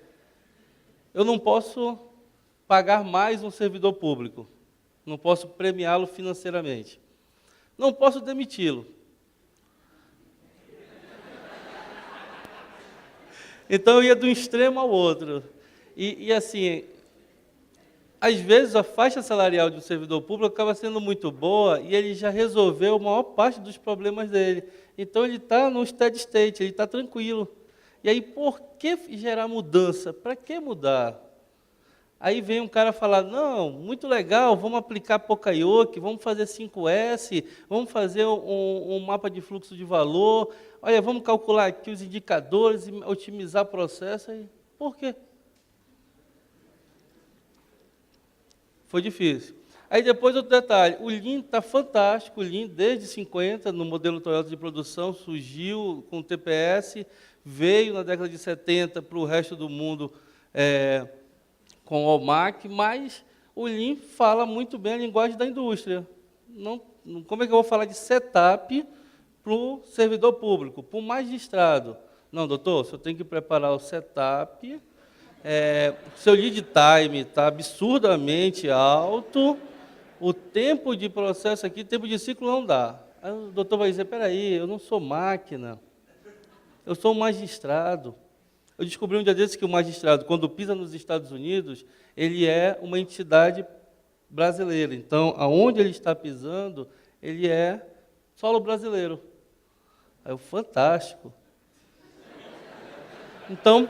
eu não posso pagar mais um servidor público, não posso premiá-lo financeiramente, não posso demiti-lo. Então, eu ia de um extremo ao outro. E assim, às vezes, a faixa salarial de um servidor público acaba sendo muito boa e ele já resolveu a maior parte dos problemas dele. Então, ele está no steady state, ele está tranquilo. E aí, por que gerar mudança? Para que mudar? Aí vem um cara falar, não, muito legal, vamos aplicar Poka-yoke, vamos fazer 5S, vamos fazer um mapa de fluxo de valor, olha, vamos calcular aqui os indicadores e otimizar o processo. Aí, por quê? Foi difícil. Aí depois outro detalhe, o Lean está fantástico, o Lean desde 50, no modelo Toyota de produção, surgiu com o TPS, veio na década de 70 para o resto do mundo com o OMAC, mas o Lean fala muito bem a linguagem da indústria. Não, como é que eu vou falar de setup para o servidor público, para o magistrado? Não, doutor, você tem que preparar o setup, seu lead time está absurdamente alto, o tempo de processo aqui, tempo de ciclo não dá. Aí o doutor vai dizer, espera aí, eu não sou máquina, eu sou um magistrado. Eu descobri um dia desses que o magistrado, quando pisa nos Estados Unidos, ele é uma entidade brasileira. Então, aonde ele está pisando, ele é solo brasileiro. Aí eu, fantástico. Então,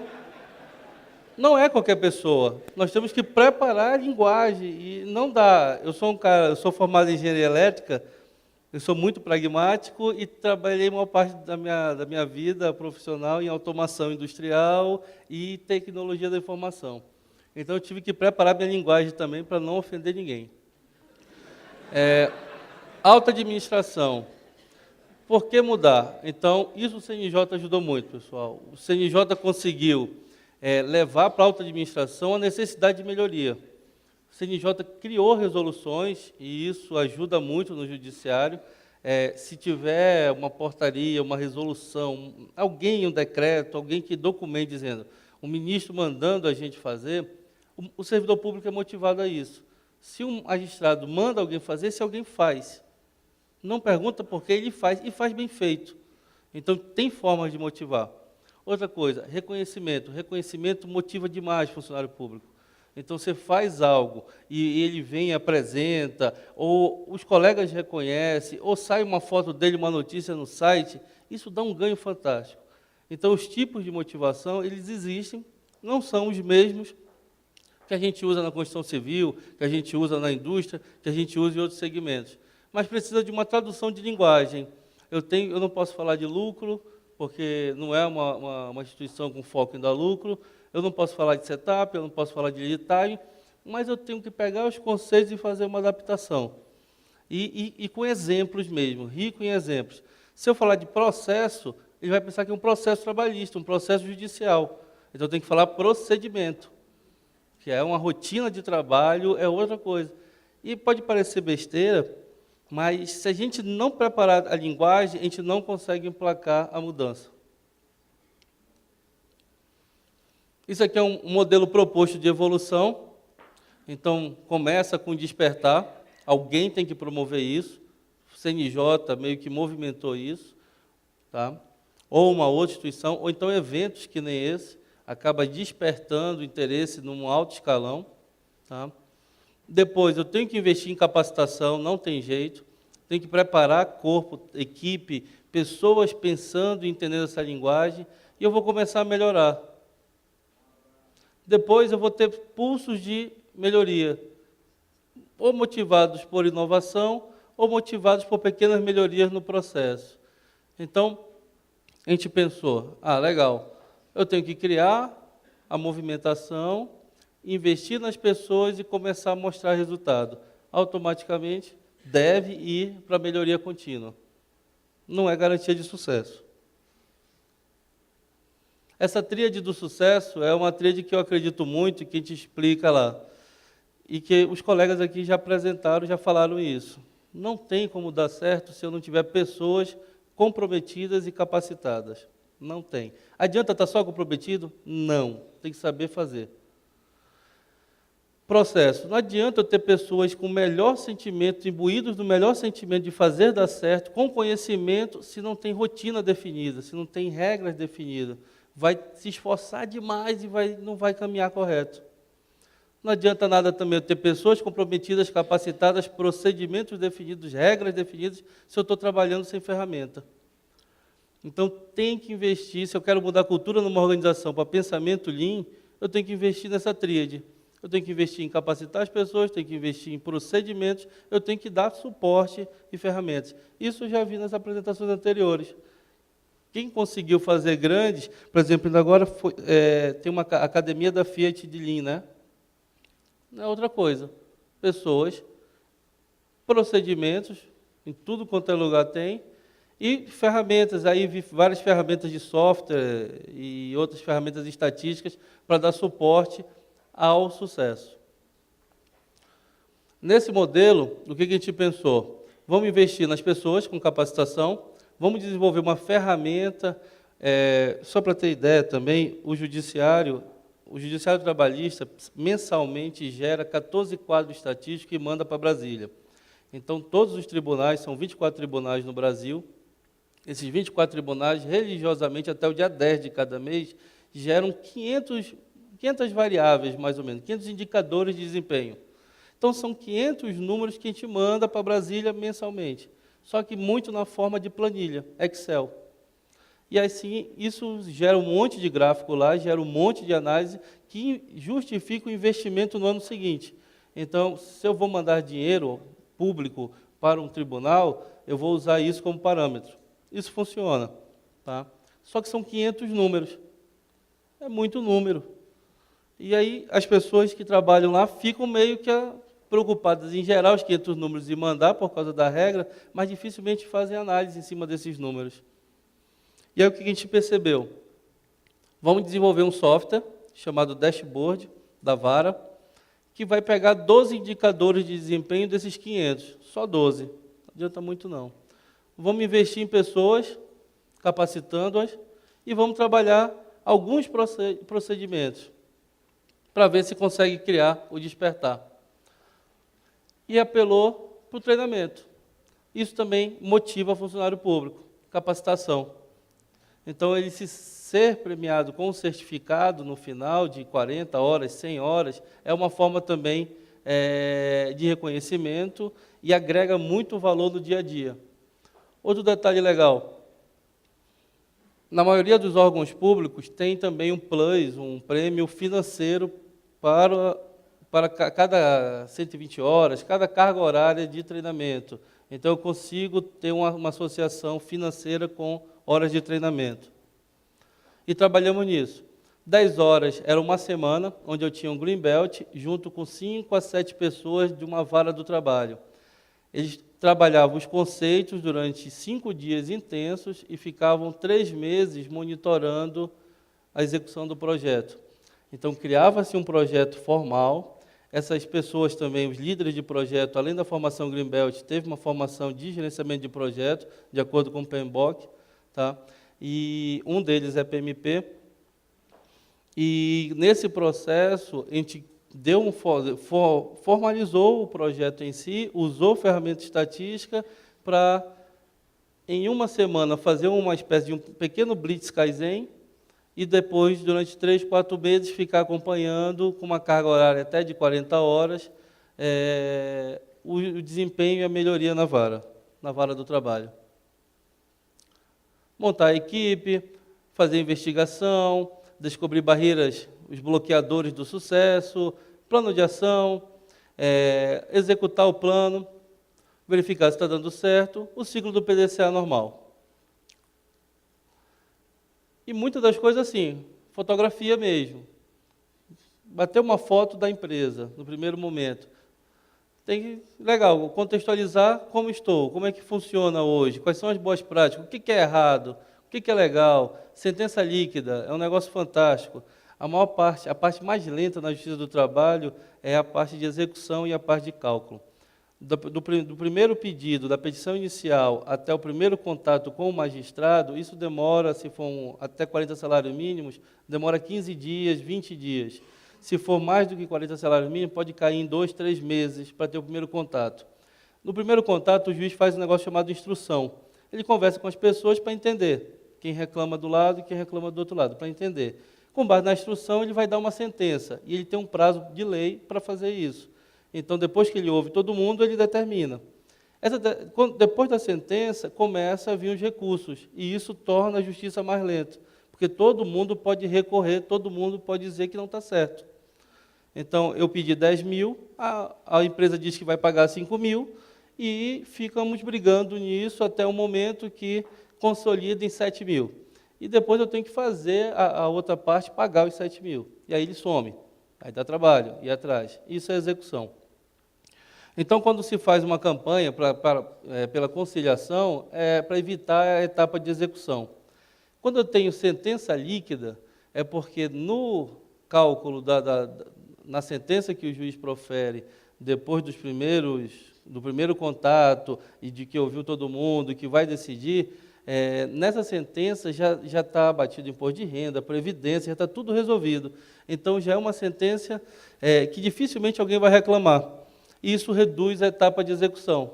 não é qualquer pessoa. Nós temos que preparar a linguagem. E não dá. Eu sou formado em engenharia elétrica, eu sou muito pragmático e trabalhei uma parte da minha vida profissional em automação industrial e tecnologia da informação. Então, eu tive que preparar minha linguagem também para não ofender ninguém. Alta administração. Por que mudar? Então, isso o CNJ ajudou muito, pessoal. O CNJ conseguiu levar para a alta administração a necessidade de melhoria. O CNJ criou resoluções, e isso ajuda muito no judiciário. Se tiver uma portaria, uma resolução, alguém, um decreto, alguém que documente dizendo, o ministro mandando a gente fazer, o servidor público é motivado a isso. Se um magistrado manda alguém fazer, se alguém faz. Não pergunta por que ele faz, e faz bem feito. Então, tem formas de motivar. Outra coisa, reconhecimento. Reconhecimento motiva demais o funcionário público. Então, você faz algo e ele vem e apresenta, ou os colegas reconhecem, ou sai uma foto dele, uma notícia no site, isso dá um ganho fantástico. Então, os tipos de motivação, eles existem, não são os mesmos que a gente usa na construção civil, que a gente usa na indústria, que a gente usa em outros segmentos. Mas precisa de uma tradução de linguagem. Eu não posso falar de lucro, porque não é uma instituição com foco em dar lucro, eu não posso falar de setup, eu não posso falar de lead time, mas eu tenho que pegar os conceitos e fazer uma adaptação. E com exemplos mesmo, rico em exemplos. Se eu falar de processo, ele vai pensar que é um processo trabalhista, um processo judicial. Então, eu tenho que falar procedimento, que é uma rotina de trabalho, é outra coisa. E pode parecer besteira, mas se a gente não preparar a linguagem, a gente não consegue emplacar a mudança. Isso aqui é um modelo proposto de evolução. Então, começa com despertar. Alguém tem que promover isso. O CNJ meio que movimentou isso. Tá? Ou uma outra instituição, ou então eventos que nem esse, acaba despertando interesse num alto escalão. Tá? Depois, eu tenho que investir em capacitação, não tem jeito. Tenho que preparar corpo, equipe, pessoas pensando e entendendo essa linguagem, e eu vou começar a melhorar. Depois eu vou ter pulsos de melhoria, ou motivados por inovação, ou motivados por pequenas melhorias no processo. Então, a gente pensou, legal, eu tenho que criar a movimentação, investir nas pessoas e começar a mostrar resultado. Automaticamente, deve ir para a melhoria contínua. Não é garantia de sucesso. Essa tríade do sucesso é uma tríade que eu acredito muito, que a gente explica lá, e que os colegas aqui já apresentaram, já falaram isso. Não tem como dar certo se eu não tiver pessoas comprometidas e capacitadas. Não tem. Adianta estar só comprometido? Não. Tem que saber fazer. Processo. Não adianta eu ter pessoas com o melhor sentimento, imbuídos do melhor sentimento de fazer dar certo, com conhecimento, se não tem rotina definida, se não tem regras definidas. Vai se esforçar demais e não vai caminhar correto. Não adianta nada também eu ter pessoas comprometidas, capacitadas, procedimentos definidos, regras definidas, se eu estou trabalhando sem ferramenta. Então, tem que investir. Se eu quero mudar a cultura numa organização para pensamento Lean, eu tenho que investir nessa tríade. Eu tenho que investir em capacitar as pessoas, tenho que investir em procedimentos, eu tenho que dar suporte e ferramentas. Isso eu já vi nas apresentações anteriores. Quem conseguiu fazer grandes, por exemplo, ainda agora tem uma academia da Fiat de Lean, né? Não é outra coisa. Pessoas, procedimentos, em tudo quanto é lugar tem, e ferramentas, aí vi várias ferramentas de software e outras ferramentas estatísticas para dar suporte ao sucesso. Nesse modelo, o que a gente pensou? Vamos investir nas pessoas com capacitação, vamos desenvolver uma ferramenta, só para ter ideia também, o Judiciário Trabalhista mensalmente gera 14 quadros estatísticos e manda para Brasília. Então, todos os tribunais, são 24 tribunais no Brasil, esses 24 tribunais, religiosamente, até o dia 10 de cada mês, geram 500 variáveis, mais ou menos, 500 indicadores de desempenho. Então, são 500 números que a gente manda para Brasília mensalmente, só que muito na forma de planilha, Excel. E assim, isso gera um monte de gráfico lá, gera um monte de análise que justifica o investimento no ano seguinte. Então, se eu vou mandar dinheiro público para um tribunal, eu vou usar isso como parâmetro. Isso funciona, tá? Só que são 500 números. É muito número. E aí as pessoas que trabalham lá ficam meio que preocupadas em gerar os 500 números e mandar por causa da regra, mas dificilmente fazem análise em cima desses números. E aí o que a gente percebeu? Vamos desenvolver um software chamado Dashboard, da Vara, que vai pegar 12 indicadores de desempenho desses 500, só 12, não adianta muito não. Vamos investir em pessoas, capacitando-as, e vamos trabalhar alguns procedimentos, para ver se consegue criar o despertar. E apelou para o treinamento. Isso também motiva funcionário público, capacitação. Então, ele ser premiado com um certificado no final de 40 horas, 100 horas, é uma forma também de reconhecimento e agrega muito valor no dia a dia. Outro detalhe legal, na maioria dos órgãos públicos tem também um plus, um prêmio financeiro para cada 120 horas, cada carga horária de treinamento. Então, eu consigo ter uma associação financeira com horas de treinamento. E trabalhamos nisso. 10 horas era uma semana, onde eu tinha um Green Belt, junto com 5 a 7 pessoas de uma vara do trabalho. Eles trabalhavam os conceitos durante 5 dias intensos e ficavam 3 meses monitorando a execução do projeto. Então, criava-se um projeto formal. Essas pessoas também, os líderes de projeto, além da formação Green Belt, teve uma formação de gerenciamento de projeto, de acordo com o PMBOK, tá? E um deles é PMP. E nesse processo, a gente formalizou o projeto em si, usou ferramenta estatística para, em uma semana, fazer uma espécie de um pequeno Blitz Kaizen, e depois, durante 3, 4 meses, ficar acompanhando, com uma carga horária até de 40 horas, o desempenho e a melhoria na vara do trabalho. Montar a equipe, fazer investigação, descobrir barreiras, os bloqueadores do sucesso, plano de ação, executar o plano, verificar se está dando certo, o ciclo do PDCA normal. E muitas das coisas assim, fotografia mesmo. Bater uma foto da empresa, no primeiro momento. Legal, contextualizar como estou, como é que funciona hoje, quais são as boas práticas, o que é errado, o que é legal, sentença líquida, é um negócio fantástico. A parte mais lenta na Justiça do Trabalho é a parte de execução e a parte de cálculo. Do primeiro pedido, da petição inicial, até o primeiro contato com o magistrado, isso demora, se for até 40 salários mínimos, demora 15 dias, 20 dias. Se for mais do que 40 salários mínimos, pode cair em 2, 3 meses para ter o primeiro contato. No primeiro contato, o juiz faz um negócio chamado instrução. Ele conversa com as pessoas para entender quem reclama do lado e quem reclama do outro lado, para entender. Com base na instrução, ele vai dar uma sentença, e ele tem um prazo de lei para fazer isso. Então, depois que ele ouve todo mundo, ele determina. Depois da sentença, começa a vir os recursos, e isso torna a justiça mais lenta, porque todo mundo pode recorrer, todo mundo pode dizer que não está certo. Então, eu pedi 10 mil, a empresa diz que vai pagar 5 mil, e ficamos brigando nisso até o momento que consolida em 7 mil. E depois eu tenho que fazer a outra parte pagar os 7 mil. E aí ele some. Aí dá trabalho, ir atrás. Isso é execução. Então, quando se faz uma campanha pela conciliação, é para evitar a etapa de execução. Quando eu tenho sentença líquida, é porque no cálculo, na sentença que o juiz profere, depois do primeiro contato, e de que ouviu todo mundo, que vai decidir, nessa sentença já está abatido o imposto de renda, previdência, já está tudo resolvido. Então, já é uma sentença que dificilmente alguém vai reclamar. E isso reduz a etapa de execução.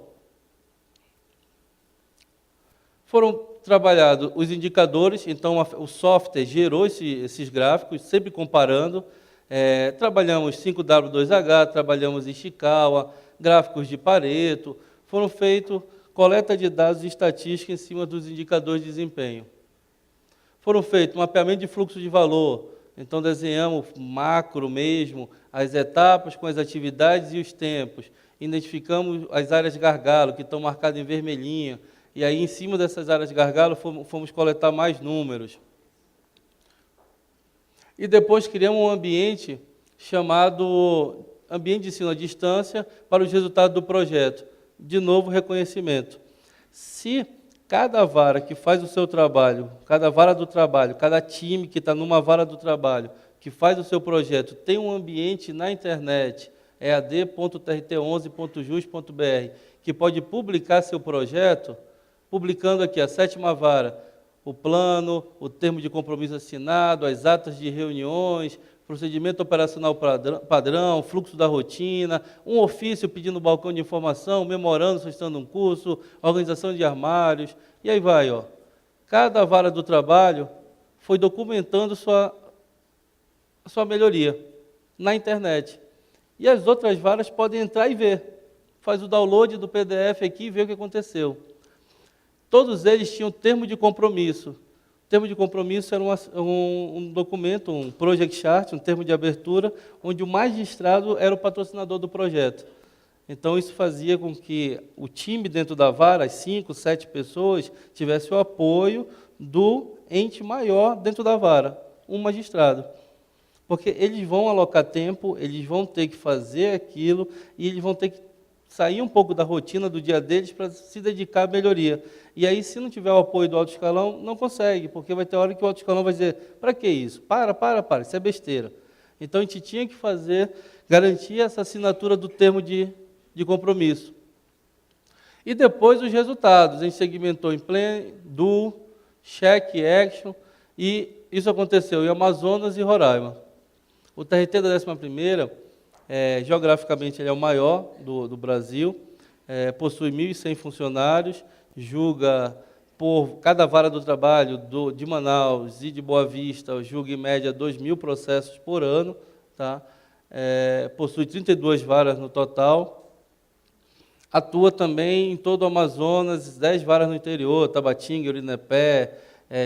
Foram trabalhados os indicadores, então o software gerou esses gráficos, sempre comparando. Trabalhamos 5W2H, trabalhamos Ishikawa, gráficos de Pareto, foram feitos coleta de dados e estatística em cima dos indicadores de desempenho. Foram feitos mapeamento de fluxo de valor, então desenhamos macro mesmo, as etapas com as atividades e os tempos, identificamos as áreas gargalo, que estão marcadas em vermelhinho, e aí em cima dessas áreas gargalo fomos coletar mais números. E depois criamos um ambiente chamado ambiente de ensino à distância para os resultados do projeto. De novo, reconhecimento. Se cada vara que faz o seu trabalho, cada vara do trabalho, cada time que está numa vara do trabalho, que faz o seu projeto, tem um ambiente na internet, ead.trt11.jus.br, que pode publicar seu projeto, publicando aqui a 7ª vara, o plano, o termo de compromisso assinado, as atas de reuniões, procedimento operacional padrão, fluxo da rotina, um ofício pedindo balcão de informação, memorando solicitando um curso, organização de armários, e aí vai. Cada vara do trabalho foi documentando sua melhoria na internet. E as outras varas podem entrar e ver. Faz o download do PDF aqui e vê o que aconteceu. Todos eles tinham termo de compromisso. O termo de compromisso era um documento, um project chart, um termo de abertura, onde o magistrado era o patrocinador do projeto. Então, isso fazia com que o time dentro da vara, as 5, 7 pessoas, tivesse o apoio do ente maior dentro da vara, um magistrado. Porque eles vão alocar tempo, eles vão ter que fazer aquilo, e eles vão ter que sair um pouco da rotina do dia deles para se dedicar à melhoria. E aí, se não tiver o apoio do alto escalão, não consegue, porque vai ter hora que o alto escalão vai dizer, para que isso? Para, isso é besteira. Então, a gente tinha que garantir essa assinatura do termo de compromisso. E depois os resultados, a gente segmentou em Plan, Do, Check, Action, e isso aconteceu em Amazonas e Roraima. O TRT da 11ª, geograficamente, ele é o maior do Brasil, possui 1.100 funcionários, julga por cada vara do trabalho de Manaus e de Boa Vista, julga em média 2.000 processos por ano, tá? Possui 32 varas no total, atua também em todo o Amazonas, 10 varas no interior, Tabatinga, Urinepé,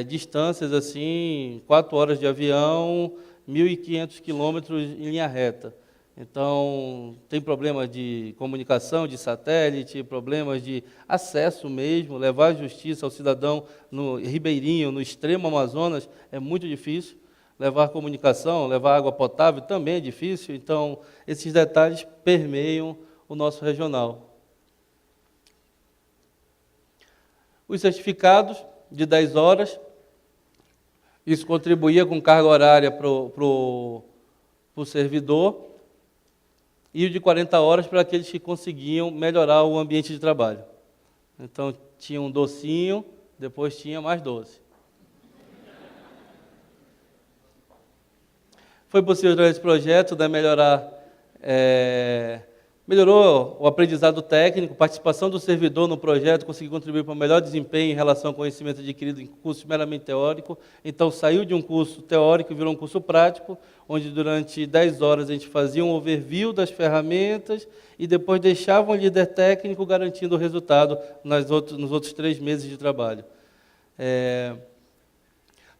distâncias assim, 4 horas de avião, 1.500 quilômetros em linha reta. Então, tem problemas de comunicação, de satélite, problemas de acesso mesmo, levar a justiça ao cidadão no Ribeirinho, no extremo Amazonas, é muito difícil. Levar comunicação, levar água potável também é difícil. Então, esses detalhes permeiam o nosso regional. Os certificados de 10 horas, isso contribuía com carga horária para o servidor, e o de 40 horas para aqueles que conseguiam melhorar o ambiente de trabalho. Então, tinha um docinho, depois tinha mais doce. Foi possível, através desse projeto, melhorar Melhorou o aprendizado técnico, participação do servidor no projeto, conseguiu contribuir para o melhor desempenho em relação ao conhecimento adquirido em curso meramente teórico. Então, saiu de um curso teórico e virou um curso prático, onde durante 10 horas a gente fazia um overview das ferramentas e depois deixava um líder técnico garantindo o resultado nos outros 3 meses de trabalho.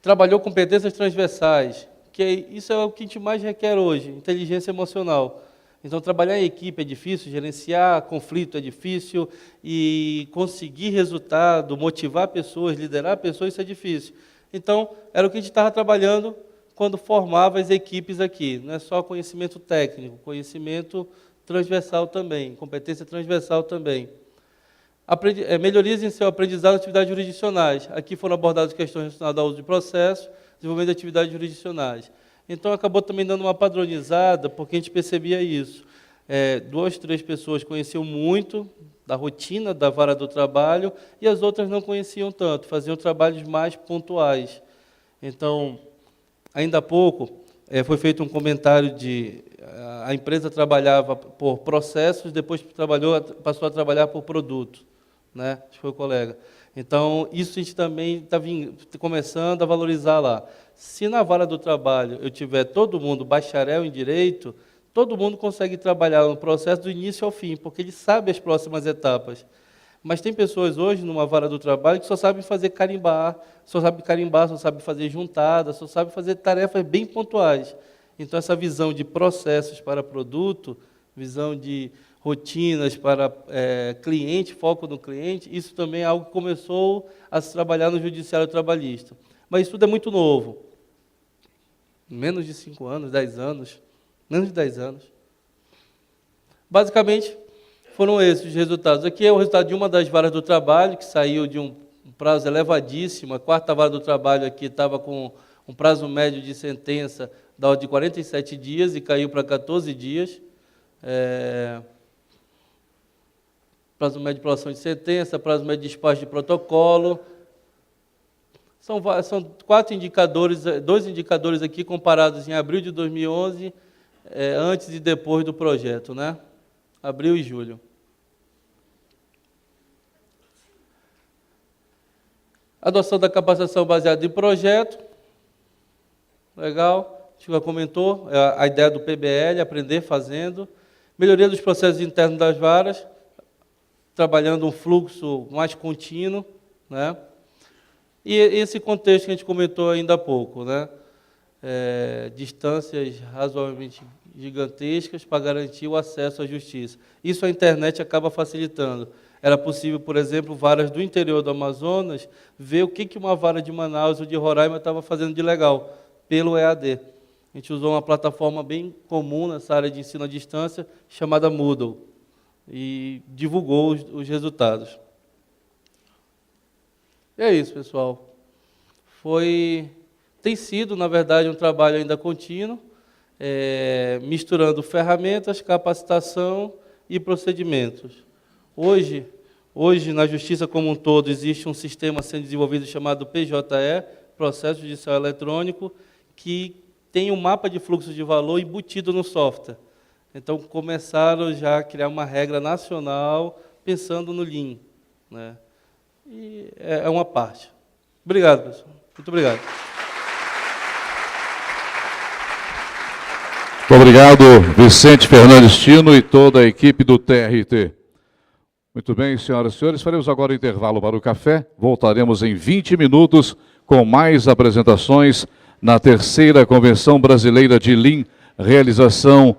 Trabalhou competências transversais, que isso é o que a gente mais requer hoje, inteligência emocional. Então, trabalhar em equipe é difícil, gerenciar conflito é difícil, e conseguir resultado, motivar pessoas, liderar pessoas, isso é difícil. Então, era o que a gente estava trabalhando quando formava as equipes aqui. Não é só conhecimento técnico, conhecimento transversal também, competência transversal também. Melhorias em seu aprendizado e atividades jurisdicionais. Aqui foram abordadas questões relacionadas ao uso de processos, desenvolvimento de atividades jurisdicionais. Então, acabou também dando uma padronizada, porque a gente percebia isso. 2, 3 pessoas conheciam muito da rotina da vara do trabalho e as outras não conheciam tanto, faziam trabalhos mais pontuais. Então, ainda há pouco, foi feito um comentário de a empresa trabalhava por processos, depois passou a trabalhar por produto, né? Acho que foi o colega. Então, isso a gente também está começando a valorizar lá. Se na vara do trabalho eu tiver todo mundo bacharel em direito, todo mundo consegue trabalhar no processo do início ao fim, porque ele sabe as próximas etapas. Mas tem pessoas hoje, numa vara do trabalho, que só sabem fazer carimbar, só sabem fazer juntada, só sabem fazer tarefas bem pontuais. Então, essa visão de processos para produto, visão de rotinas para cliente, foco no cliente, isso também é algo que começou a se trabalhar no judiciário trabalhista. Mas isso tudo é muito novo. Menos de 5 anos, 10 anos, menos de 10 anos. Basicamente, foram esses os resultados. Aqui é o resultado de uma das varas do trabalho, que saiu de um prazo elevadíssimo. A 4ª vara do trabalho aqui estava com um prazo médio de sentença da ordem de 47 dias e caiu para 14 dias. Prazo médio de aprovação de sentença, prazo médio de despacho de protocolo. São 4 indicadores, 2 indicadores aqui comparados em abril de 2011, antes e depois do projeto, né? Abril e julho. Adoção da capacitação baseada em projeto. Legal. A gente já comentou a ideia do PBL, aprender fazendo. Melhoria dos processos internos das varas, trabalhando um fluxo mais contínuo, né? E esse contexto que a gente comentou ainda há pouco, né? Distâncias razoavelmente gigantescas para garantir o acesso à justiça. Isso a internet acaba facilitando. Era possível, por exemplo, varas do interior do Amazonas, ver o que uma vara de Manaus ou de Roraima estava fazendo de legal, pelo EAD. A gente usou uma plataforma bem comum nessa área de ensino à distância, chamada Moodle, e divulgou os resultados. E é isso, pessoal. Tem sido, na verdade, um trabalho ainda contínuo, misturando ferramentas, capacitação e procedimentos. Hoje, na Justiça como um todo, existe um sistema sendo desenvolvido chamado PJE, Processo Judicial Eletrônico, que tem um mapa de fluxo de valor embutido no software. Então, começaram já a criar uma regra nacional, pensando no Lean, né? E é uma parte. Obrigado, pessoal. Muito obrigado. Muito obrigado, Vicente Fernandes Tino e toda a equipe do TRT. Muito bem, senhoras e senhores, faremos agora o intervalo para o café. Voltaremos em 20 minutos com mais apresentações na 3ª Convenção Brasileira de Lean, realização